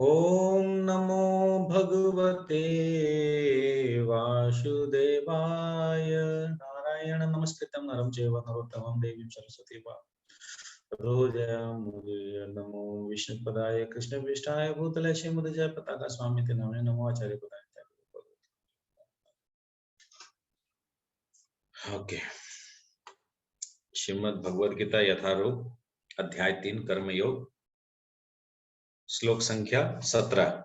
ओम नमो भगवते वासुदेवाय। नारायण नमस्कृतं नरं चैव नरोत्तमं देवीं सरस्वतीं व्यासं नमो विष्णुपदाय कृष्णपृष्ठाय भूतले श्रीमद् पताका स्वामिते नमः नमो आचार्य पदाय। ओके, श्रीमद् भगवद गीता यथारूप अध्याय 3 कर्मयोग, श्लोक संख्या 70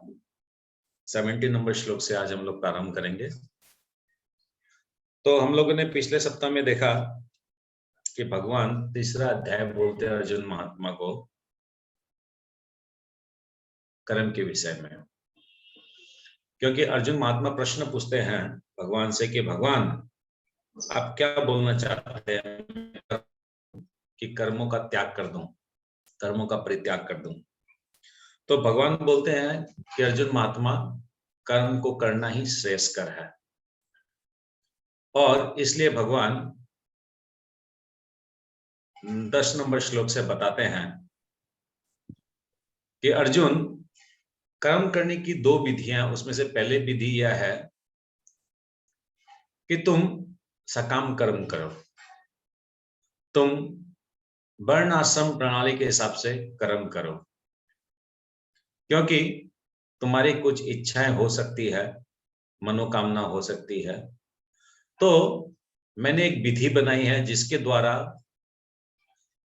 नंबर श्लोक से आज हम लोग प्रारंभ करेंगे। तो हम लोगों ने पिछले सप्ताह में देखा कि भगवान तीसरा अध्याय बोलते हैं अर्जुन महात्मा को कर्म के विषय में, क्योंकि अर्जुन महात्मा प्रश्न पूछते हैं भगवान से कि भगवान आप क्या बोलना चाहते हैं कि कर्मों का त्याग कर दूं, कर्मों का परित्याग कर दूं। तो भगवान बोलते हैं कि अर्जुन महात्मा कर्म को करना ही श्रेयस्कर है, और इसलिए भगवान 10 नंबर श्लोक से बताते हैं कि अर्जुन कर्म करने की 2 विधियां, उसमें से पहले विधि यह है कि तुम सकाम कर्म करो, तुम वर्ण आश्रम प्रणाली के हिसाब से कर्म करो, क्योंकि तुम्हारी कुछ इच्छाएं हो सकती है, मनोकामना हो सकती है। तो मैंने एक विधि बनाई है जिसके द्वारा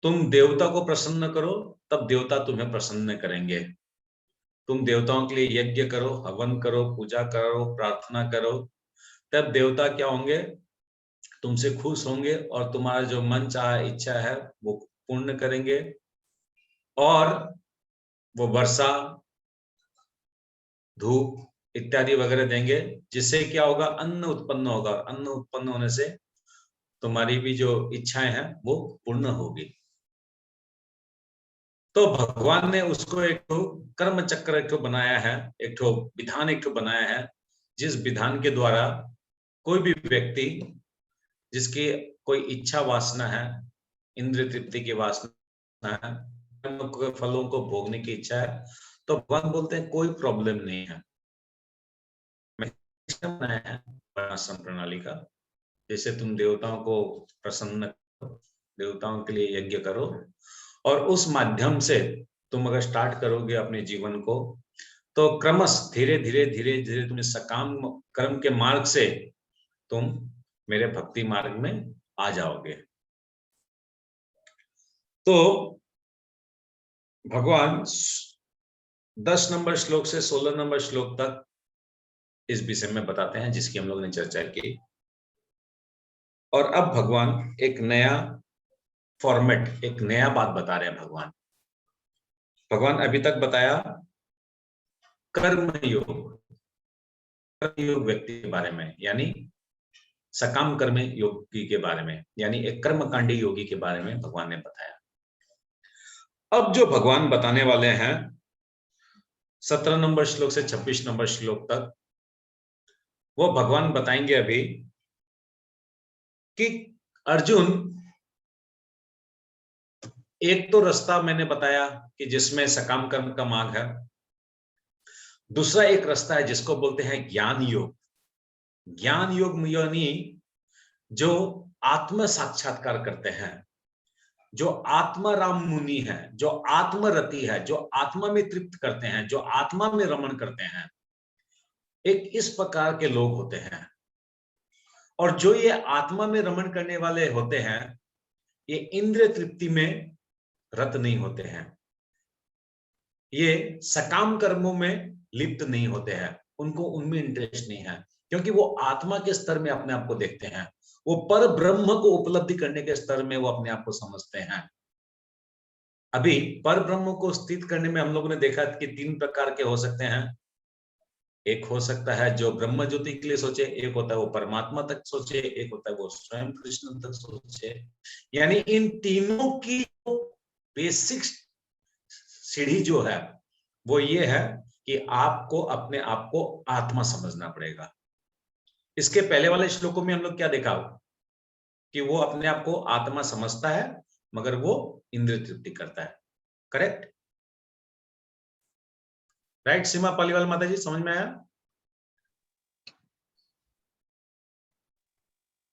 तुम देवता को प्रसन्न करो, तब देवता तुम्हें प्रसन्न करेंगे। तुम देवताओं के लिए यज्ञ करो, हवन करो, पूजा करो, प्रार्थना करो, तब देवता क्या होंगे, तुमसे खुश होंगे और तुम्हारा जो मन चाहा इच्छा है वो पूर्ण करेंगे, और वो वर्षा, धूप इत्यादि वगैरह देंगे, जिससे क्या होगा, अन्न उत्पन्न होगा। अन्न उत्पन्न होने से तुम्हारी भी जो इच्छाएं हैं वो पूर्ण होगी। तो भगवान ने उसको एक कर्म चक्र एक बनाया है, एक विधान एक बनाया है, जिस विधान के द्वारा कोई भी व्यक्ति जिसकी कोई इच्छा वासना है, इंद्रिय तृप्ति की वासना है, फलों को भोगने की इच्छा है, तो भगवान बोलते हैं कोई प्रॉब्लम नहीं है। मैं बनाया है वर्णाश्रम प्रणाली का, जैसे तुम देवताओं को प्रसन्न करो, देवताओं के लिए यज्ञ करो, और उस माध्यम से तुम अगर स्टार्ट करोगे अपने जीवन को, तो क्रमश धीरे धीरे धीरे धीरे तुम्हें सकाम कर्म के मार्ग से तुम मेरे भक्ति मार्ग में आ जाओगे। तो भगवान 10 नंबर श्लोक से 16 नंबर श्लोक तक इस विषय में बताते हैं, जिसकी हम लोग ने चर्चा की। और अब भगवान एक नया फॉर्मेट, एक नया बात बता रहे हैं। भगवान अभी तक बताया कर्म योग व्यक्ति के बारे में, यानी सकाम कर्म योगी के बारे में, यानी एक कर्मकांडी योगी के बारे में भगवान ने बताया। अब जो भगवान बताने वाले हैं 17 नंबर श्लोक से 26 नंबर श्लोक तक, वो भगवान बताएंगे अभी कि अर्जुन, एक तो रास्ता मैंने बताया कि जिसमें सकाम कर्म का मार्ग है, दूसरा एक रास्ता है जिसको बोलते हैं ज्ञान योग। ज्ञान योग यानी जो आत्म साक्षात्कार करते हैं, जो आत्मा राम मुनि है, जो आत्मरति है, जो आत्मा में तृप्त करते हैं, जो आत्मा में रमण करते हैं, एक इस प्रकार के लोग होते हैं। और जो ये आत्मा में रमण करने वाले होते हैं, ये इंद्रिय तृप्ति में रत नहीं होते हैं, ये सकाम कर्मों में लिप्त नहीं होते हैं, उनको उनमें इंटरेस्ट नहीं है, क्योंकि वो आत्मा के स्तर में अपने आप को देखते हैं, वो पर ब्रह्म को उपलब्धि करने के स्तर में वो अपने आप को समझते हैं। अभी पर ब्रह्म को स्थित करने में हम लोगों ने देखा कि 3 प्रकार के हो सकते हैं। एक हो सकता है जो ब्रह्म ज्योति के लिए सोचे, एक होता है वो परमात्मा तक सोचे, एक होता है वो स्वयं कृष्ण तक सोचे। यानी इन तीनों की बेसिक सीढ़ी जो है वो ये है कि आपको अपने आप को आत्मा समझना पड़ेगा। इसके पहले वाले श्लोकों में हम लोग क्या देखा कि वो अपने आप को आत्मा समझता है, मगर वो इंद्रिय तृप्ति करता है। करेक्ट? राइट सीमा पालीवाल माता जी, समझ में आया?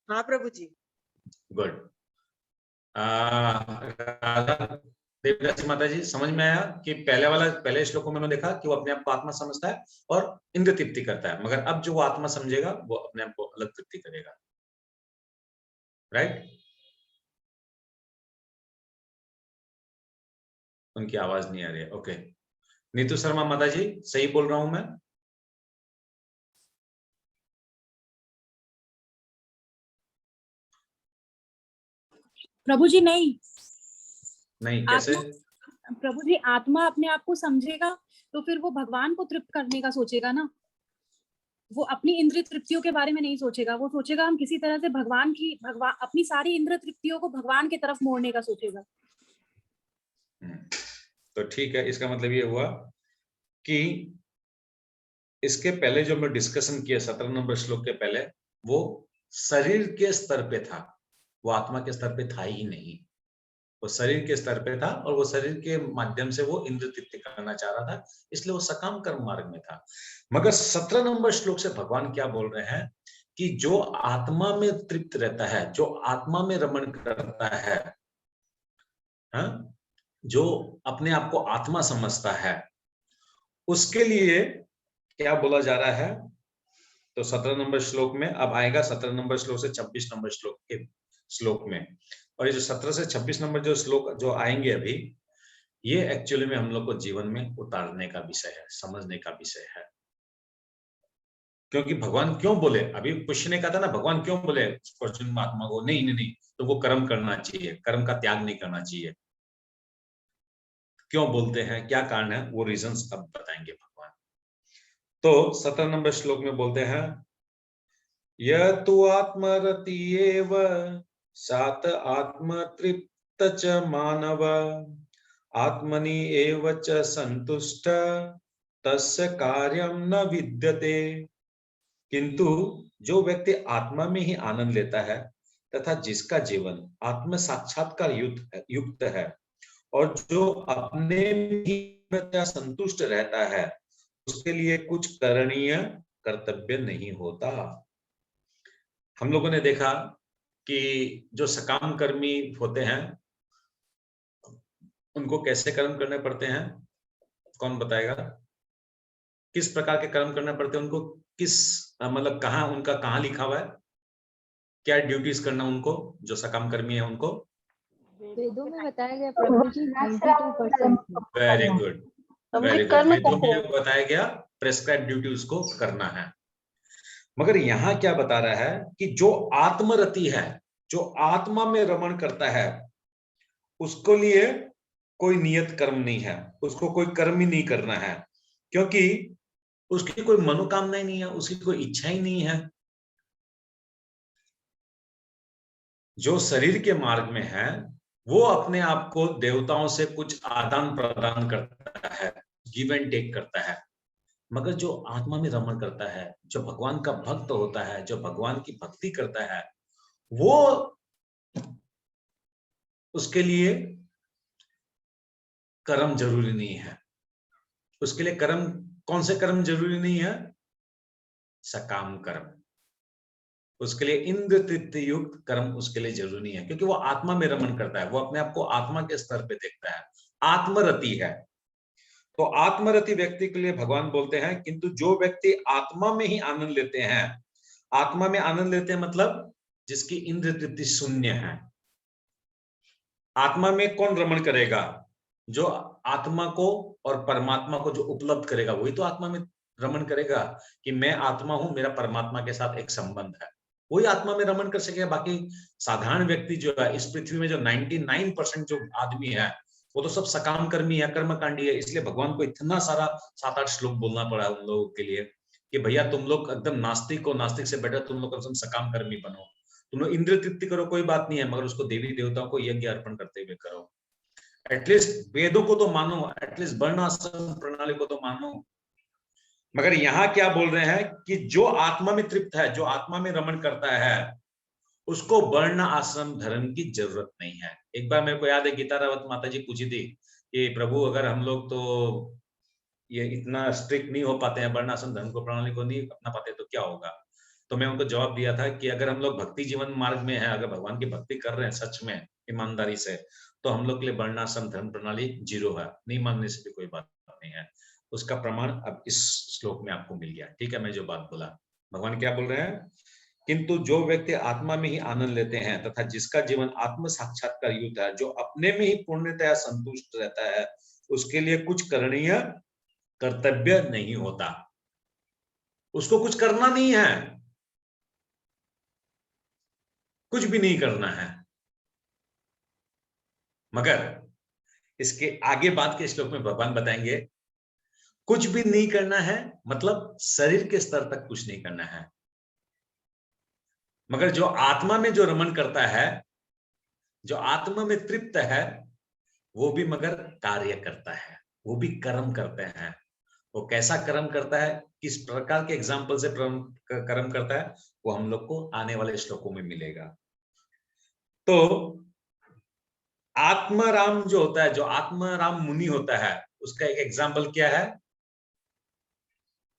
हाँ प्रभु जी। गुड। देवदासी माता जी, समझ में आया कि पहले श्लोकों में देखा कि वो अपने आप को आत्मा समझता है और इंद्र तृप्ति करता है, मगर अब जो वो आत्मा समझेगा वो अपने आप को अलग तृप्ति करेगा। राइट? उनकी आवाज नहीं आ रही है। ओके, नीतू शर्मा माता जी, सही बोल रहा हूं मैं? प्रभु जी नहीं कैसे? प्रभु जी, आत्मा अपने आप को समझेगा तो फिर वो भगवान को तृप्त करने का सोचेगा ना, वो अपनी इंद्रिय तृप्तियों के बारे में नहीं सोचेगा, वो सोचेगा हम किसी तरह से भगवान अपनी सारी इंद्रिय तृप्तियों को भगवान की तरफ मोड़ने का सोचेगा। तो ठीक है, इसका मतलब ये हुआ कि इसके पहले जो मैं डिस्कशन किया 17 नंबर श्लोक के पहले, वो शरीर के स्तर पे था, वो आत्मा के स्तर पे था ही नहीं। वो शरीर के स्तर पे था और वो शरीर के माध्यम से वो इंद्र तृप्ति करना चाह रहा था, इसलिए वो सकाम कर्म मार्ग में था। मगर 17 नंबर श्लोक से भगवान क्या बोल रहे हैं कि जो आत्मा में तृप्त रहता है, जो आत्मा में रमण करता है, जो अपने आप को आत्मा समझता है, उसके लिए क्या बोला जा रहा है? तो 17 नंबर श्लोक में अब आएगा, 17 नंबर श्लोक से 26 नंबर श्लोक में, और ये जो 17 से 26 नंबर जो श्लोक जो आएंगे अभी, ये एक्चुअली में हम लोग को जीवन में उतारने का विषय है, समझने का विषय है। क्योंकि भगवान क्यों बोले, अभी पूछने का था ना, भगवान क्यों बोले अर्जुन महात्मा को नहीं नहीं नहीं तो वो कर्म करना चाहिए, कर्म का त्याग नहीं करना चाहिए, क्यों बोलते हैं, क्या कारण है, वो रीजंस अब बताएंगे भगवान। तो 17 नंबर श्लोक में बोलते हैं, यतु आत्मरतिएव सात आत्मतृप्त च मानव आत्मनि एव च संतुष्ट तस्य कार्यम न विद्यते। किंतु जो व्यक्ति आत्मा में ही आनंद लेता है तथा जिसका जीवन आत्म साक्षात्कार युक्त है और जो अपने ही संतुष्ट रहता है, उसके लिए कुछ करणीय कर्तव्य नहीं होता। हम लोगों ने देखा कि जो सकाम कर्मी होते हैं उनको कैसे कर्म करने पड़ते हैं, कौन बताएगा? किस प्रकार के कर्म करने पड़ते हैं उनको, किस मतलब कहाँ उनका कहाँ लिखा हुआ है, क्या ड्यूटीज करना उनको, जो सकाम कर्मी है उनको? वेदों में बताया गया प्रभु जी 92%। Very good, very good. वेदों में बताया गया प्रेस्क्राइब ड्यूटी उसको करना है। मगर यहाँ क्या बता रहा है कि जो आत्मरति है, जो आत्मा में रमण करता है, उसको लिए कोई नियत कर्म नहीं है, उसको कोई कर्म ही नहीं करना है, क्योंकि उसकी कोई मनोकामना ही नहीं है, उसकी कोई इच्छा ही नहीं है। जो शरीर के मार्ग में है वो अपने आप को देवताओं से कुछ आदान प्रदान करता है, गिव एंड टेक करता है। मगर जो आत्मा में रमण करता है, जो भगवान का भक्त होता है, जो भगवान की भक्ति करता है, वो उसके लिए कर्म जरूरी नहीं है। उसके लिए कर्म, कौन से कर्म जरूरी नहीं है? सकाम कर्म। उसके लिए इंद्र तृप्ति युक्त कर्म उसके लिए जरूरी नहीं है, क्योंकि वो आत्मा में रमण करता है, वो अपने आप को आत्मा के स्तर पे देखता है, आत्मरति है। तो आत्मरति व्यक्ति के लिए भगवान बोलते हैं, किंतु जो व्यक्ति आत्मा में ही आनंद लेते हैं, आत्मा में आनंद लेते हैं मतलब जिसकी इंद्र तृप्ति शून्य है। आत्मा में कौन रमण करेगा? जो आत्मा को और परमात्मा को जो उपलब्ध करेगा, वही तो आत्मा में रमण करेगा कि मैं आत्मा हूं, मेरा परमात्मा के साथ एक संबंध है, वही आत्मा में रमण कर सकेगा। बाकी साधारण व्यक्ति जो है, इस पृथ्वी में जो 99% जो आदमी है, वो तो सब सकाम कर्मी है, कर्मकांडी है। इसलिए भगवान को इतना सारा 7-8 श्लोक बोलना पड़ा उन लोगों के लिए कि भैया तुम लोग एकदम नास्तिक हो, नास्तिक से बेटर तुम लोग कम से कम सकाम कर्मी बनो। तुम लोग इंद्र तृप्ति करो कोई बात नहीं है, मगर उसको देवी देवताओं को यज्ञ अर्पण करते हुए करो। एटलीस्ट वेदों को तो मानो, एटलीस्ट वर्ण आश्रम प्रणाली को तो मानो। मगर यहाँ क्या बोल रहे हैं कि जो आत्मा में तृप्त है, जो आत्मा में रमण करता है, उसको वर्ण आश्रम धर्म की जरूरत नहीं है। एक बार मेरे को याद है गीता रावत माता जी पूछी थी कि प्रभु अगर हम लोग तो ये इतना स्ट्रिक्ट नहीं हो पाते हैं, वर्णाश्रम धर्म को प्रणाली को नहीं अपना पाते तो क्या होगा। तो मैं उनको जवाब दिया था कि अगर हम लोग भक्ति जीवन मार्ग में है, अगर भगवान की भक्ति कर रहे हैं सच में ईमानदारी से, तो हम लोग के लिए वर्णाश्रम धर्म प्रणाली 0 है, नहीं मानने से भी कोई बात नहीं है। उसका प्रमाण अब इस श्लोक में आपको मिल गया। ठीक है, मैं जो बात बोला, भगवान क्या बोल रहे हैं, किंतु जो व्यक्ति आत्मा में ही आनंद लेते हैं तथा जिसका जीवन आत्म साक्षात्कार युक्त है, जो अपने में ही पूर्णतया संतुष्ट रहता है, उसके लिए कुछ करणीय कर्तव्य नहीं होता। उसको कुछ करना नहीं है, कुछ भी नहीं करना है। मगर इसके आगे बाद के श्लोक में भगवान बताएंगे कुछ भी नहीं करना है, मतलब शरीर के स्तर तक कुछ नहीं करना है। मगर जो आत्मा में जो रमण करता है, जो आत्मा में तृप्त है, वो भी मगर कार्य करता है, वो भी कर्म करते हैं। वो कैसा कर्म करता है, किस प्रकार के एग्जाम्पल से कर्म करता है, वो हम लोग को आने वाले श्लोकों में मिलेगा। तो आत्माराम जो होता है, जो आत्माराम मुनि होता है, उसका एक एग्जाम्पल क्या है,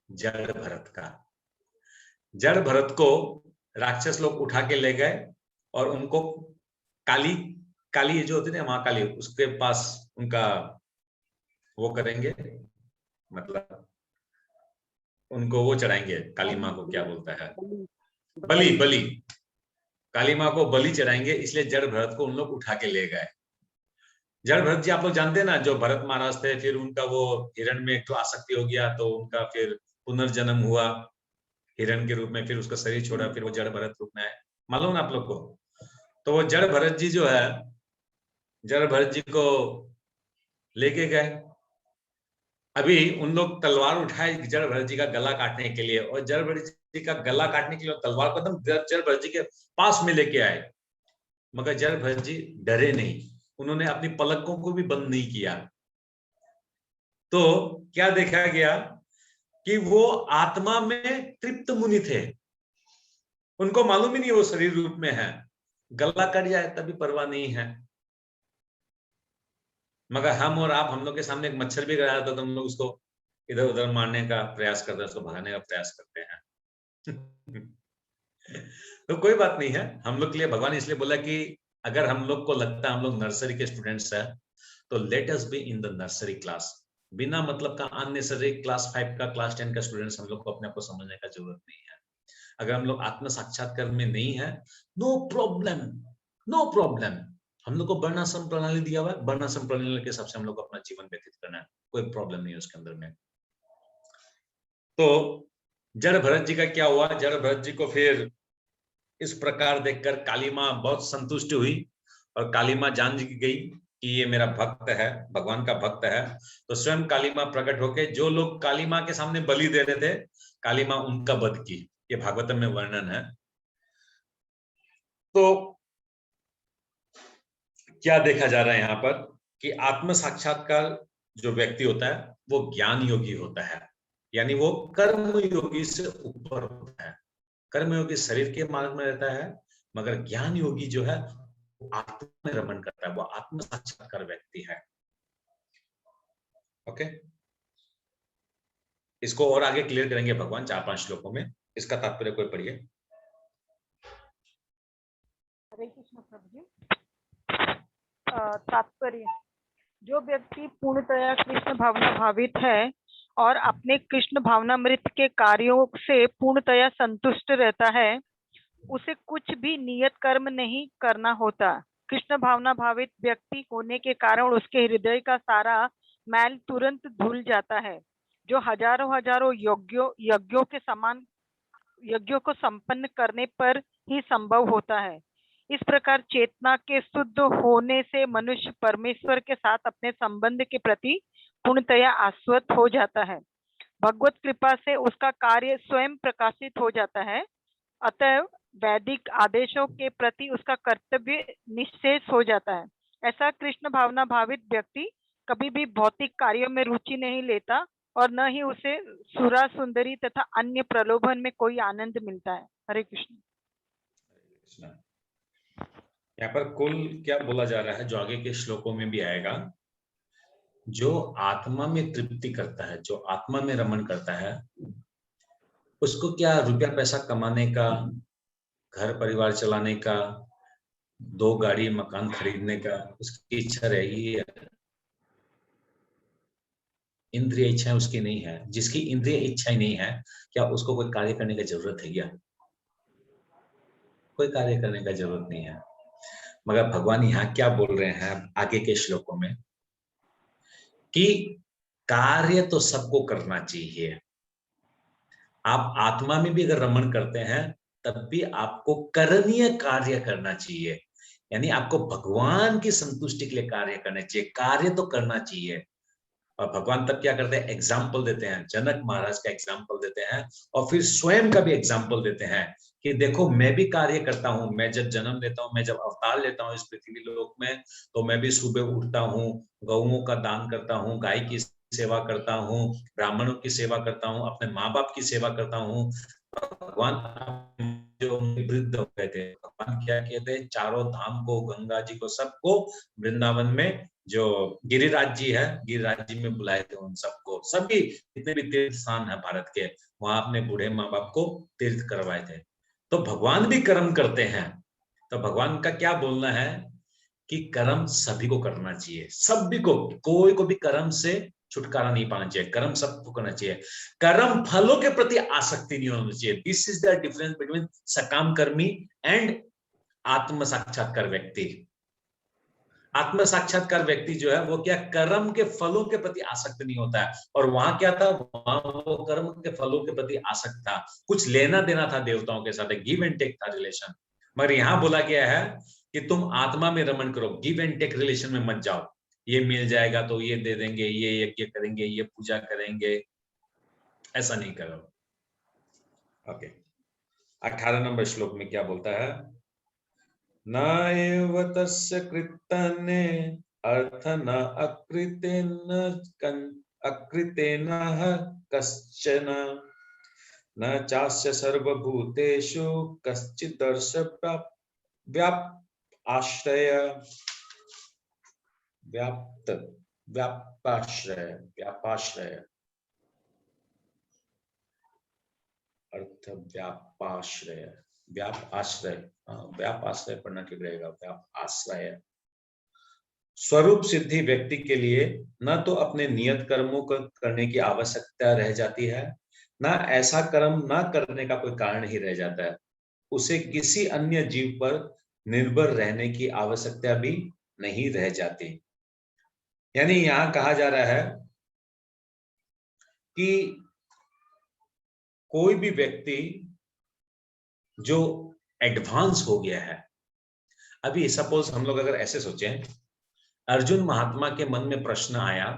जड़ भरत का। जड़ भरत को राक्षस लोग उठा के ले गए और उनको काली जो होती है ना, महाकाली, उसके पास उनका वो करेंगे, मतलब उनको वो चढ़ाएंगे, काली माँ को क्या बोलता है, बलि काली माँ को बलि चढ़ाएंगे, इसलिए जड़ भरत को उन लोग उठा के ले गए। जड़ भरत जी आप लोग जानते हैं ना, जो भरत महाराज थे, फिर उनका वो हिरण में एक तो आसक्ति हो गया, तो उनका फिर पुनर्जन्म हुआ हिरण के रूप में, फिर उसका शरीर छोड़ा, फिर वो जड़ भरत रूप में आए, मालूम ना आप लोग को। तो वो जड़ भरत जी जो है, जड़ भरत जी को लेके गए। अभी उन लोग तलवार उठाए जड़ भरत जी का गला काटने के लिए, और जड़ भरत जी का गला काटने के लिए तलवार को एकदम जड़ भरत जी के पास में लेके आए। मगर जड़ भरत जी डरे नहीं, उन्होंने अपनी पलकों को भी बंद नहीं किया। तो क्या देखा गया कि वो आत्मा में तृप्त मुनि थे, उनको मालूम ही नहीं वो शरीर रूप में है, गला कट जाए तभी परवाह नहीं है। मगर हम और आप, हम लोग के सामने एक मच्छर भी गया तो हम लोग उसको इधर उधर मारने का प्रयास करते हैं, उसको भगाने का प्रयास करते हैं। तो कोई बात नहीं है, हम लोग के लिए भगवान इसलिए बोला कि अगर हम लोग को लगता है हम लोग नर्सरी के स्टूडेंट्स हैं, तो let us be in the nursery class. बिना मतलब का अननेसेसरी क्लास 5 का, क्लास 10 का स्टूडेंट्स हम लोग को अपने आप को समझने का जरूरत नहीं है। अगर हम लोग आत्म साक्षात्कार में नहीं है, नो प्रॉब्लम, नो प्रॉब्लम। हम लोग को वर्णाश्रम प्रणाली दिया हुआ है, वर्णाश्रम प्रणाली के हिसाब से हम लोग को अपना जीवन व्यतीत करना है, कोई प्रॉब्लम नहीं है उसके अंदर में। तो जड़ भरत जी का क्या हुआ, जड़ भरत जी को फिर इस प्रकार देखकर काली माँ बहुत संतुष्ट हुई, और काली माँ जान गई कि ये मेरा भक्त है, भगवान का भक्त है। तो स्वयं काली माँ प्रकट होकर जो लोग काली माँ के सामने बलि दे रहे थे, काली माँ उनका वध की। ये भागवतम में वर्णन है। तो क्या देखा जा रहा है यहाँ पर कि आत्म साक्षात्कार जो व्यक्ति होता है वो ज्ञान योगी होता है, यानी वो कर्म योगी से ऊपर होता है। कर्म योगी शरीर के मार्ग में रहता है, मगर ज्ञान योगी जो है वो आत्मा में रमण करता है, वो आत्म साक्षात्कार व्यक्ति है। ओके, इसको और आगे क्लियर करेंगे भगवान 4-5 श्लोकों में। इसका तात्पर्य कोई पढ़िए। हरे कृष्ण प्रभु जी। तात्पर्य, जो व्यक्ति पूर्णतया कृष्ण भावना भावित है और अपने कृष्ण भावनामृत के कार्यों से पूर्णतया संतुष्ट रहता है, उसे कुछ भी नियत कर्म नहीं करना होता। कृष्ण भावना भावित व्यक्ति होने के कारण उसके हृदय का सारा मैल तुरंत धुल जाता है, जो हजारों यज्ञों के समान यज्ञों को संपन्न करने पर ही संभव होता है। इस प्रकार चेतना के शुद्ध होने से मनुष्य परमेश्वर के साथ अपने संबंध के प्रति पूर्णतया आश्वस्त हो जाता है। भगवत कृपा से उसका कार्य स्वयं प्रकाशित हो जाता है। अतएव वैदिक आदेशों के प्रति उसका कर्तव्य निश्चेष हो जाता है। ऐसा कृष्ण भावना भावित व्यक्ति कभी भी भौतिक कार्यों में रुचि नहीं लेता और न ही उसे सुरा सुंदरी तथा अन्य प्रलोभन में कोई आनंद मिलता है। हरे कृष्ण। यहाँ पर कुल क्या बोला जा रहा है, जो आगे के श्लोकों में भी आएगा, जो आत्मा में तृप्ति करता है, जो आत्मा में रमण करता है, उसको क्या रुपया पैसा कमाने का, घर परिवार चलाने का, 2 गाड़ी मकान खरीदने का उसकी इच्छा रहेगी? इंद्रिय इच्छाएं उसकी नहीं है। जिसकी इंद्रिय इच्छाएं नहीं है, क्या उसको कोई कार्य करने की जरूरत है क्या? कोई कार्य करने का जरूरत नहीं है। मगर भगवान यहाँ क्या बोल रहे हैं आगे के श्लोकों में, कि कार्य तो सबको करना चाहिए। आप आत्मा में भी अगर रमण करते हैं तब भी आपको करणीय कार्य करना चाहिए, यानी आपको भगवान की संतुष्टि के लिए कार्य करना चाहिए। कार्य तो करना चाहिए। और भगवान तब क्या करते हैं? एग्जाम्पल देते हैं। जनक महाराज का एग्जाम्पल देते हैं और फिर स्वयं का भी एग्जाम्पल देते हैं कि देखो मैं भी कार्य करता हूँ। मैं जब जन्म लेता हूँ, मैं जब अवतार लेता हूँ इस पृथ्वी लोक में, तो मैं भी सुबह उठता हूँ, गौओं का दान करता हूँ, गाय की सेवा करता हूँ, ब्राह्मणों की सेवा करता हूँ, अपने माँ बाप की सेवा करता हूँ। भगवान जो वृद्ध हो गए थे, भगवान क्या कहते हैं? चारों धाम को, गंगा जी को, सबको वृंदावन में जो गिरिराज जी है, गिरिराज जी में बुलाए थे उन सबको। सभी जितने भी तीर्थ स्थान है भारत के, वहां अपने बूढ़े माँ बाप को तीर्थ करवाए थे। तो भगवान भी कर्म करते हैं। तो भगवान का क्या बोलना है कि कर्म सभी को करना चाहिए, सभी को, कोई को भी कर्म से छुटकारा नहीं पाना चाहिए। कर्म सबको करना चाहिए। कर्म फलों के प्रति आसक्ति नहीं होना चाहिए। This is the difference between सकाम कर्मी एंड आत्म साक्षात्कार व्यक्ति। आत्म साक्षात्कार व्यक्ति जो है वो क्या, कर्म के फलों के प्रति आसक्त नहीं होता है। और वहां क्या था? वहां वो कर्म के फलों के प्रति आसक्त था, कुछ लेना देना था देवताओं के साथ, गिव एंड टेक था रिलेशन। मगर यहां बोला गया है कि तुम आत्मा में रमण करो, गिव एंड टेक रिलेशन में मत जाओ। ये मिल जाएगा तो ये दे देंगे, ये यज्ञ करेंगे, ये पूजा करेंगे, ऐसा नहीं करो। ओके, 18 नंबर श्लोक में क्या बोलता है? न एव तस्य कृतने अर्थ न अकृतेन कश्चन न चास्य सर्वभूतेषु कश्चिदर्श व्यापाश्रय अर्थ व्याप आश्रय पढ़ना ठीक रहेगा। व्याप आश्रय स्वरूप सिद्धि व्यक्ति के लिए न तो अपने नियत कर्मों को करने की आवश्यकता रह जाती है, न ऐसा कर्म न करने का कोई कारण ही रह जाता है। उसे किसी अन्य जीव पर निर्भर रहने की आवश्यकता भी नहीं रह जाती। यानी यहां कहा जा रहा है कि कोई भी व्यक्ति जो एडवांस हो गया है, अभी सपोज हम लोग अगर ऐसे सोचें, अर्जुन महात्मा के मन में प्रश्न आया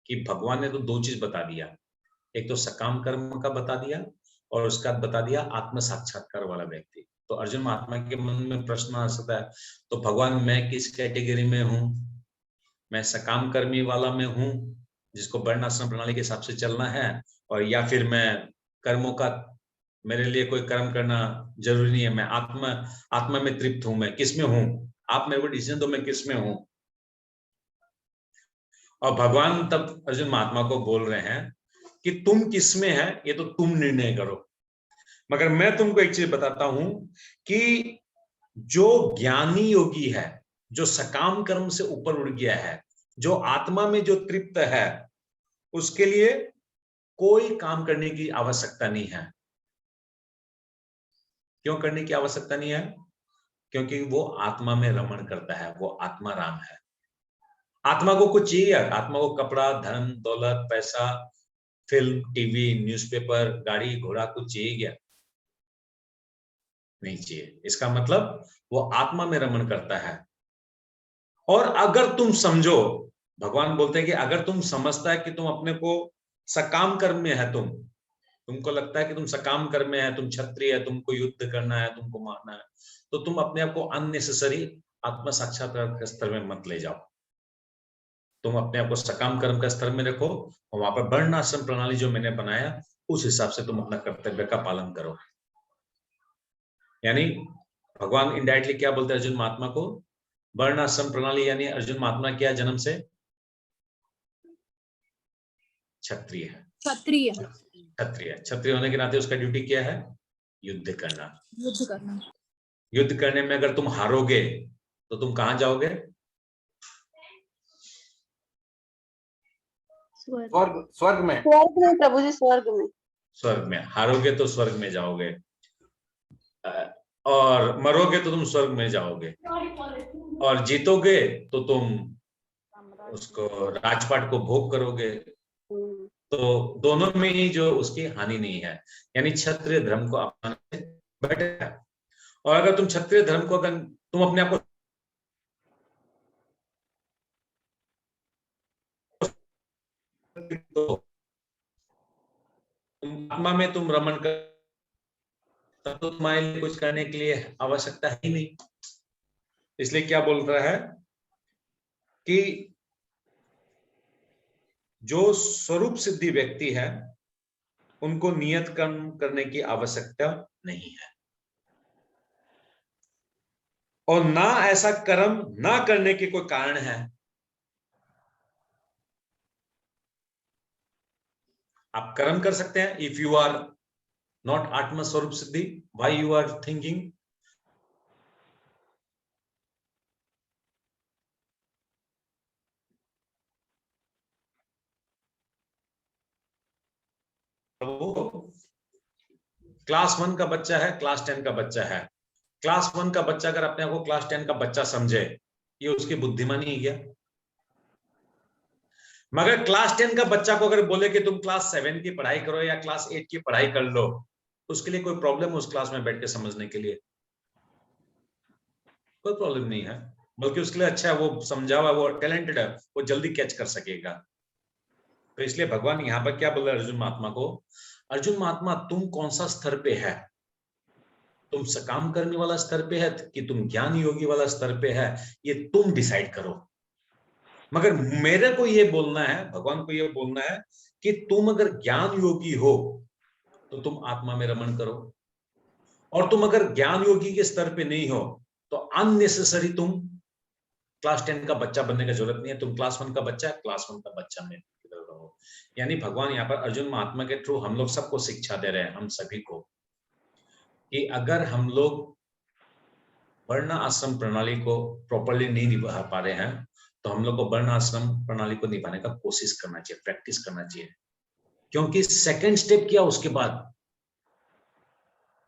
कि भगवान ने तो 2 चीज बता दिया, एक तो सकाम कर्म का बता दिया और उसका बता दिया आत्म साक्षात्कार वाला व्यक्ति। तो अर्जुन महात्मा के मन में प्रश्न आ सकता है, तो भगवान मैं किस कैटेगरी में हूं? मैं सकाम कर्मी वाला में हूं जिसको वर्ण आश्रम प्रणाली के हिसाब से चलना है, और या फिर मैं कर्मों का, मेरे लिए कोई कर्म करना जरूरी नहीं है, मैं आत्मा में तृप्त हूं, मैं किस में हूं? आप मेरे को डिसीजन दो, मैं किस में हूं? और भगवान तब अर्जुन महात्मा को बोल रहे हैं कि तुम किसमें है ये तो तुम निर्णय करो, मगर मैं तुमको एक चीज बताता हूं कि जो ज्ञानी योगी है, जो सकाम कर्म से ऊपर उठ गया है, जो आत्मा में जो तृप्त है, उसके लिए कोई काम करने की आवश्यकता नहीं है। क्यों करने की आवश्यकता नहीं है? क्योंकि वो आत्मा में रमण करता है, वो आत्मा राम है। आत्मा को कुछ चाहिए? आत्मा को कपड़ा, धन, दौलत, पैसा, फिल्म, टीवी, न्यूज़पेपर, गाड़ी घोड़ा कुछ चाहिए क्या? नहीं चाहिए। इसका मतलब वो आत्मा में रमण करता है। और अगर तुम समझो, भगवान बोलते हैं कि अगर तुम समझता है कि तुम अपने को सकाम कर्म में है, तुमको लगता है कि तुम सकाम कर्म में है, तुम क्षत्रिय है, तुमको युद्ध करना है, तुमको मारना है, तो तुम अपने आप को अननेसेसरी आत्म साक्षात्कार के स्तर में मत ले जाओ। तुम अपने आप को सकाम कर्म का स्तर में रखो और वहां पर वर्ण आश्रम प्रणाली जो मैंने बनाया उस हिसाब से तुम अपना कर्तव्य का पालन करो। यानी भगवान इनडायरेक्टली क्या बोलते हैं अर्जुन महात्मा को? वर्ण आश्रम प्रणाली, यानी अर्जुन महात्मा क्या जन्म से क्षत्रिय है। क्षत्रिय। क्षत्रिय क्षत्रिय होने के नाते उसका ड्यूटी क्या है? युद्ध करना। युद्ध करना। युद्ध करने में अगर तुम हारोगे तो तुम कहां जाओगे? स्वर्ग। स्वर्ग में। स्वर्ग में प्रभु जी, स्वर्ग में। स्वर्ग में। हारोगे तो स्वर्ग में जाओगे, और मरोगे तो तुम स्वर्ग में जाओगे, और जीतोगे तो तुम उसको राजपाट को भोग करोगे। तो दोनों में ही जो उसकी हानि नहीं है, यानी क्षत्रिय धर्म को अपनाने से बेटर है। और अगर तुम क्षत्रिय धर्म को, अगर तुम अपने आप को तो आत्मा में तुम रमण कर, तब तो तुम्हारे लिए कुछ करने के लिए आवश्यकता ही नहीं। इसलिए क्या बोल रहा है कि जो स्वरूप सिद्धि व्यक्ति है उनको नियत कर्म करने की आवश्यकता नहीं है, और ना ऐसा कर्म ना करने के कोई कारण है। आप कर्म कर सकते हैं इफ यू आर नॉट आत्म स्वरूप सिद्धि। Why you are thinking class 1 का बच्चा है, क्लास 10 का बच्चा है। क्लास 1 का बच्चा अगर अपने आप को क्लास 10 का बच्चा समझे, ये उसकी बुद्धिमानी है क्या? मगर क्लास 10 का बच्चा को अगर बोले कि तुम क्लास 7 की पढ़ाई करो या क्लास 8 की पढ़ाई कर लो, उसके लिए कोई प्रॉब्लम उस क्लास में बैठ के समझने के लिए? कोई प्रॉब्लम नहीं है, बल्कि उसके लिए अच्छा है, वो समझा हुआ, वो टैलेंटेड है, वो जल्दी कैच कर सकेगा। तो इसलिए भगवान यहाँ पर क्या बोल रहे हैं अर्जुन महात्मा को? अर्जुन महात्मा, तुम कौन सा स्तर पे है? तुम सकाम करने वाला स्तर पे है कि तुम ज्ञान योगी वाला स्तर पे है, ये तुम डिसाइड करो। मगर मेरे को ये बोलना है, भगवान को ये बोलना है कि तुम अगर ज्ञान योगी हो तो तुम आत्मा में रमण करो, और तुम अगर ज्ञान योगी के स्तर पे नहीं हो तो अननेसेसरी तुम क्लास 10 का बच्चा बनने का जरूरत नहीं है। तुम क्लास 1 का बच्चा है, क्लास 1 का बच्चा में रहो। यानी भगवान यहाँ पर अर्जुन महात्मा के थ्रू हम लोग सबको शिक्षा दे रहे हैं, हम सभी को, कि अगर हम लोग वर्ण आश्रम प्रणाली को प्रॉपरली नहीं निभा पा रहे हैं तो हम लोग को वर्ण आश्रम प्रणाली को निभाने का कोशिश करना चाहिए, प्रैक्टिस करना चाहिए। क्योंकि सेकंड स्टेप किया उसके बाद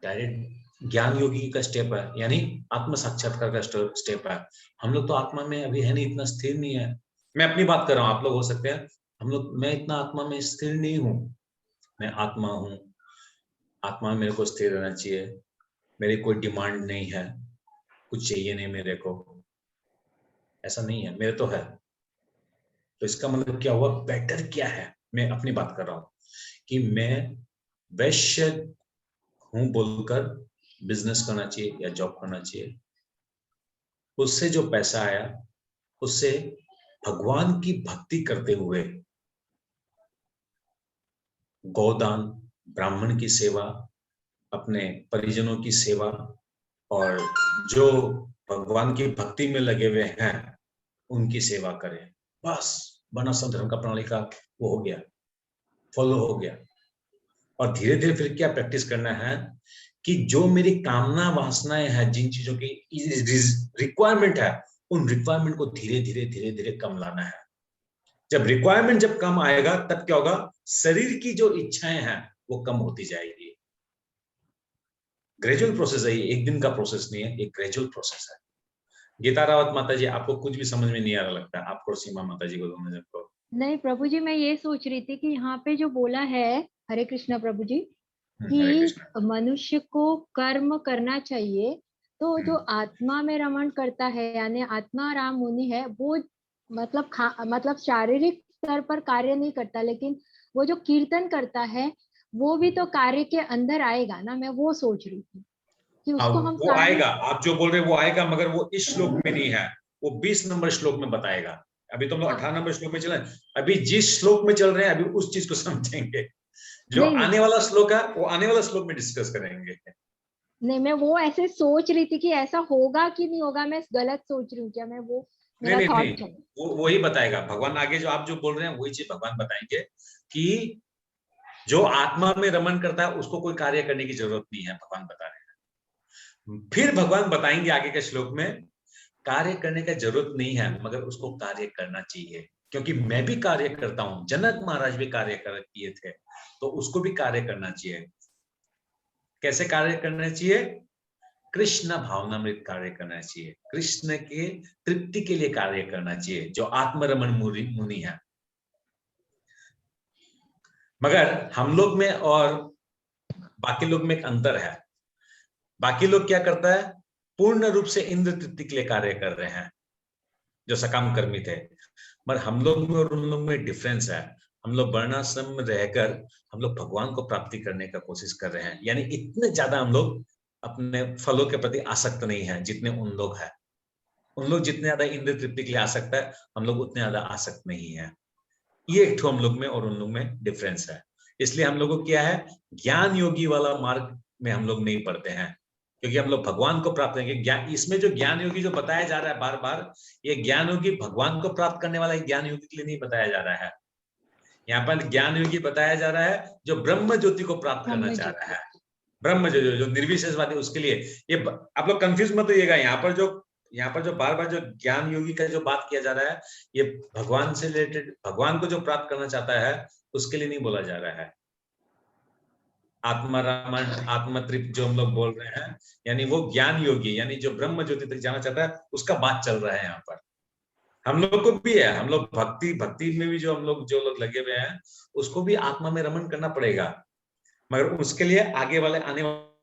डायरेक्ट ज्ञान योगी का स्टेप है, यानी आत्म साक्षात्कार का स्टेप है। हम लोग तो आत्मा में अभी है नहीं, इतना स्थिर नहीं है। मैं अपनी बात कर रहा हूं, आप लोग हो सकते हैं, हम लोग, मैं इतना आत्मा में स्थिर नहीं हूं। मैं आत्मा हूं, आत्मा में मेरे को स्थिर रहना चाहिए, मेरी कोई डिमांड नहीं है, कुछ चाहिए नहीं मेरे को, ऐसा नहीं है, मेरे तो है। तो इसका मतलब क्या हुआ? बेटर क्या है? मैं अपनी बात कर रहा हूं कि मैं वैश्य हूं बोलकर बिजनेस करना चाहिए या जॉब करना चाहिए, उससे जो पैसा आया उससे भगवान की भक्ति करते हुए गौदान, ब्राह्मण की सेवा, अपने परिजनों की सेवा, और जो भगवान की भक्ति में लगे हुए हैं उनकी सेवा करें। बस वर्ण आश्रम धर्म का प्रणाली का वो हो गया, फॉलो हो गया। और धीरे धीरे फिर क्या प्रैक्टिस करना है कि जो मेरी कामना वासनाएं हैं, जिन चीजों की रिक्वायरमेंट है, उन रिक्वायरमेंट को धीरे धीरे धीरे धीरे कम लाना है। जब रिक्वायरमेंट जब कम आएगा तब क्या होगा? शरीर की जो इच्छाएं हैं वो कम होती जाएगी। ग्रेजुअल प्रोसेस है ये, एक दिन का प्रोसेस नहीं है, एक ग्रेजुअल प्रोसेस है। गीता रावत माता जी, आपको कुछ भी समझ में नहीं आ रहा लगता है? आपको सीमा माता जी को, दोनों जन को। नहीं प्रभु जी, मैं ये सोच रही थी कि यहाँ पे जो बोला है, हरे कृष्णा प्रभु जी, हरे कि कृष्ण। मनुष्य को कर्म करना चाहिए, तो जो आत्मा में रमण करता है यानी आत्मा राम मुनि है, वो मतलब शारीरिक स्तर पर कार्य नहीं करता, लेकिन वो जो कीर्तन करता है वो भी तो कार्य के अंदर आएगा ना। मैं वो सोच रही थी कि उसको हम वो आएगा, आप जो बोल रहे हैं वो आएगा, मगर वो इस श्लोक में नहीं है, वो 20 नंबर श्लोक में बताएगा। अभी तो हम लोग 18 नंबर श्लोक में चले, अभी जिस श्लोक में चल रहे हैं अभी उस चीज को समझेंगे। जो आने वाला श्लोक है वो आने वाला श्लोक में डिस्कस करेंगे। नहीं, मैं वो ऐसे सोच रही थी कि ऐसा होगा कि नहीं होगा, मैं गलत सोच रही हूँ क्या? मैं मेरा नहीं थॉट नहीं, वो वही बताएगा भगवान। आगे जो आप जो बोल रहे हैं वही चीज भगवान बताएंगे कि जो आत्मा में रमण करता है उसको कोई कार्य करने की जरूरत नहीं है, भगवान बता रहे हैं। फिर भगवान बताएंगे आगे के श्लोक में कार्य करने का जरूरत नहीं है, मगर उसको कार्य करना चाहिए, क्योंकि मैं भी कार्य करता हूं, जनक महाराज भी कार्य किए थे, तो उसको भी कार्य करना चाहिए। कैसे कार्य करना चाहिए? कृष्ण भावनामृत कार्य करना चाहिए, कृष्ण के तृप्ति के लिए कार्य करना चाहिए, जो आत्मरमण मुनि है। मगर हम लोग में और बाकी लोग में एक अंतर है। बाकी लोग क्या करता है? पूर्ण रूप से इंद्र तृप्ति के लिए कार्य कर रहे हैं, जो सकाम कर्मी थे। पर हम लोग में और उन लोग में डिफरेंस है। हम लोग वर्णाश्रम में रहकर हम लोग भगवान को प्राप्ति करने का कोशिश कर रहे हैं, यानी इतने ज्यादा हम लोग अपने फलों के प्रति आसक्त नहीं है जितने उन लोग हैं। उन लोग जितने ज्यादा इंद्र तृप्ति के लिए आसक्त है, हम लोग उतने ज्यादा आसक्त नहीं है। ये एक हम लोग में और उन लोग में डिफरेंस है। इसलिए हम लोग को क्या है, ज्ञान योगी वाला मार्ग में हम लोग नहीं पढ़ते हैं, क्योंकि हम लोग भगवान को प्राप्त करेंगे। ज्ञान, इसमें जो ज्ञान योगी जो बताया जा रहा है बार बार, ये ज्ञान योगी भगवान को प्राप्त करने वाला ज्ञान योगी के लिए नहीं बताया जा रहा है। यहाँ पर ज्ञान योगी बताया जा रहा है जो ब्रह्म ज्योति को प्राप्त करना चाह रहा है, ब्रह्म जो निर्विशेषवादी, उसके लिए। ये आप लोग कंफ्यूज मत होइएगा। यहाँ पर जो बार बार जो ज्ञान योगी का जो बात किया जा रहा है, ये भगवान से रिलेटेड, भगवान को जो प्राप्त करना चाहता है उसके लिए नहीं बोला जा रहा है। आत्मारामण, आत्मतृप्त जो हम लोग बोल रहे हैं, यानी वो ज्ञान योगी, यानी जो ब्रह्म ज्योति तक जाना चाहता है, उसका बात चल रहा है यहाँ पर। हम लोग को भी है, हम लोग भक्ति में भी जो लोग लगे हुए हैं, उसको भी आत्मा में रमण करना पड़ेगा, मगर उसके लिए आगे वाले आने वाले